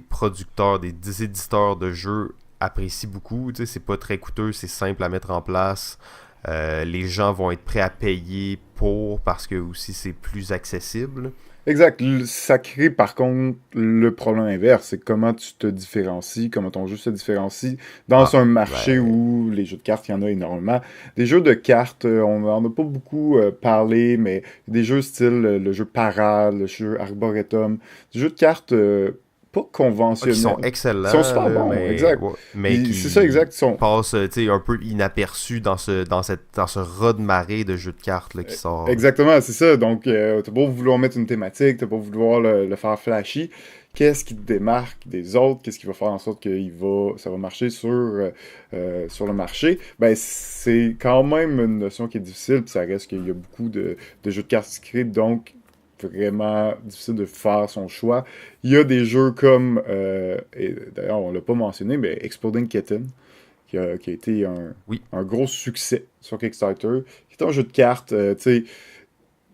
producteurs, des éditeurs de jeux apprécient beaucoup. Tu sais, c'est pas très coûteux, c'est simple à mettre en place. Les gens vont être prêts à payer pour parce que aussi c'est plus accessible. exact. Ça crée par contre le problème inverse, c'est comment tu te différencies, comment ton jeu se différencie dans Ah, un marché ben, où les jeux de cartes, il y en a énormément. Des jeux de cartes, on n'en a pas beaucoup parlé, mais des jeux style le jeu Parade, le jeu Arboretum, des jeux de cartes pas qui sont conventionnels, qui sont excellents, super là, bons, exact. ouais, mais Puis c'est ça, qui exact, ils sont passent tu sais, un peu inaperçus dans ce raz-de-marée de jeux de cartes là, qui sort. Là. exactement, c'est ça. Donc, t'as beau vouloir mettre une thématique, t'as beau vouloir le faire flashy. Qu'est-ce qui te démarque des autres? Qu'est-ce qui va faire en sorte que ça va marcher sur le marché? Ben, c'est quand même une notion qui est difficile, puis ça reste qu'il y a beaucoup de jeux de cartes qui se créent, donc vraiment difficile de faire son choix. Il y a des jeux comme, et d'ailleurs, on l'a pas mentionné, mais Exploding Kitten, qui a été Oui. un gros succès sur Kickstarter, qui est un jeu de cartes, tu sais,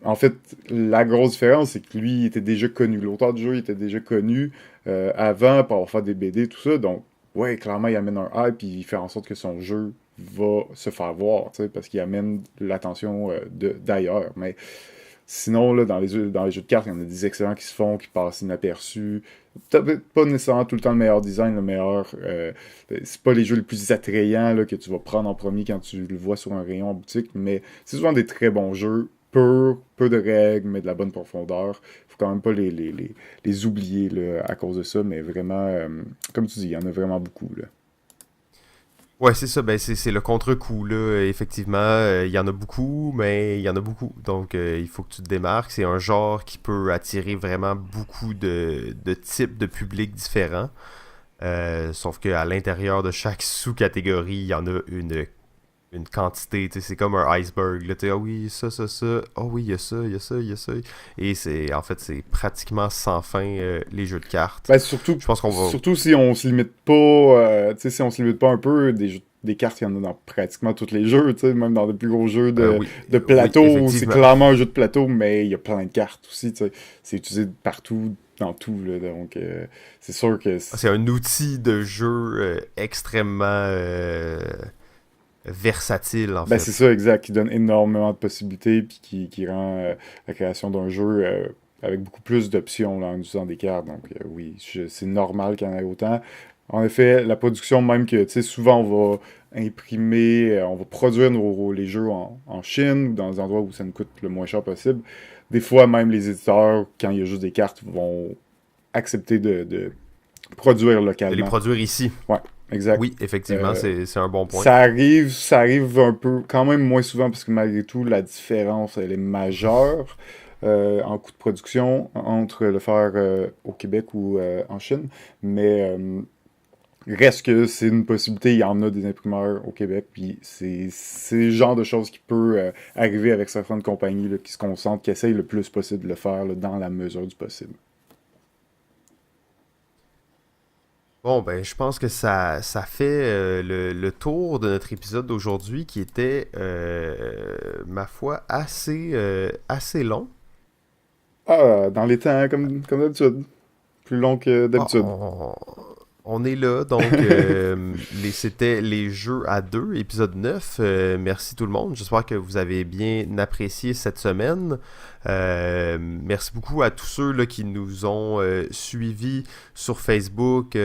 en fait, la grosse différence, c'est que lui, il était déjà connu. L'auteur du jeu, il était déjà connu avant pour avoir fait des BD, tout ça. Donc, ouais, clairement, il amène un hype, puis il fait en sorte que son jeu va se faire voir, tu sais, parce qu'il amène l'attention d'ailleurs. Mais sinon, là, dans les jeux de cartes, il y en a des excellents qui se font, qui passent inaperçus. Peut-être pas nécessairement tout le temps le meilleur design, le meilleur. C'est pas les jeux les plus attrayants là, que tu vas prendre en premier quand tu le vois sur un rayon en boutique, mais c'est souvent des très bons jeux. Peu de règles, mais de la bonne profondeur. Faut quand même pas les oublier là, à cause de ça, mais vraiment, comme tu dis, il y en a vraiment beaucoup. Là. Ouais, c'est ça, ben c'est le contre-coup, là. Effectivement, il y en a beaucoup, mais il y en a beaucoup. Donc, il faut que tu te démarques. C'est un genre qui peut attirer vraiment beaucoup de types de publics différents. Sauf qu'à l'intérieur de chaque sous-catégorie, il y en a une quantité. Tu sais, c'est comme un iceberg. Là, tu sais, ah oui, ça. Ah oui, il y a ça, il y a ça, il y a ça. Et en fait, c'est pratiquement sans fin les jeux de cartes. Ben, Je pense qu'on va. surtout si on se limite pas, tu sais, si on se limite pas un peu, des cartes, il y en a dans pratiquement tous les jeux, tu sais, même dans les plus gros jeux Oui, de oui, plateau, où c'est effectivement. clairement un jeu de plateau, mais il y a plein de cartes aussi, tu sais. C'est utilisé partout, dans tout, là, donc c'est sûr que... C'est un outil de jeu extrêmement versatile, en Ben, c'est fait. ça, exact, qui donne énormément de possibilités, puis qui rend la création d'un jeu avec beaucoup plus d'options là, en utilisant des cartes. Donc, oui, c'est normal qu'il y en ait autant. En effet, la production, même que, tu sais, souvent, on va imprimer, on va produire les jeux en Chine ou dans des endroits où ça nous coûte le moins cher possible. Des fois, même les éditeurs, quand il y a juste des cartes, vont accepter de produire De les localement. produire ici. Ouais, exact. Oui, effectivement, Euh, c'est un bon point. ça arrive un peu, quand même moins souvent, parce que malgré tout, la différence, elle est majeure en coût de production entre le faire au Québec ou en Chine. Mais reste que c'est une possibilité, il y en a des imprimeurs au Québec, puis c'est le genre de choses qui peut arriver avec certaines compagnies là, qui se concentrent, qui essayent le plus possible de le faire là, dans la mesure du possible. Bon, ben, je pense que ça fait le tour de notre épisode d'aujourd'hui qui était, ma foi, assez long. Ah, dans les temps, comme d'habitude. Plus long que Bon, d'habitude. On est là, donc c'était les jeux à deux, épisode 9. Merci tout le monde. J'espère que vous avez bien apprécié cette semaine. Merci beaucoup à tous ceux là, qui nous ont suivis sur Facebook.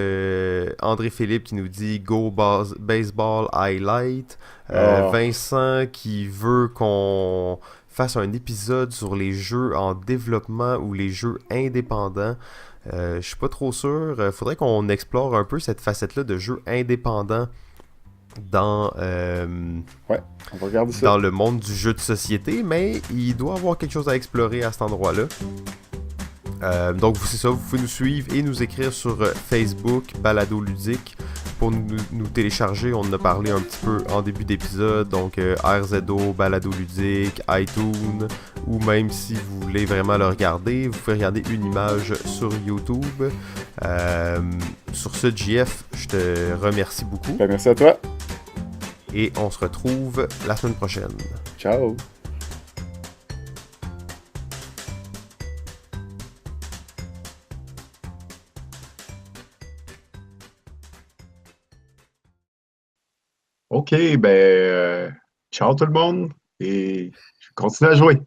André Philippe qui nous dit Go Baseball Highlight. Ah, Vincent qui veut qu'on fasse un épisode sur les jeux en développement ou les jeux indépendants. Je suis pas trop sûr. Faudrait qu'on explore un peu cette facette-là de jeu indépendant dans, ouais, on va regarder ça. dans le monde du jeu de société, mais il doit y avoir quelque chose à explorer à cet endroit-là. Donc c'est ça, vous pouvez nous suivre et nous écrire sur Facebook, Balado Ludique, pour nous télécharger. On en a parlé un petit peu en début d'épisode, donc RZO, Balado Ludique, iTunes, ou même si vous voulez vraiment le regarder, vous pouvez regarder une image sur YouTube. Sur ce, JF, je te remercie beaucoup Ben, merci à toi. et on se retrouve la semaine prochaine. Ciao. OK, ben, ciao tout le monde et je continue à jouer.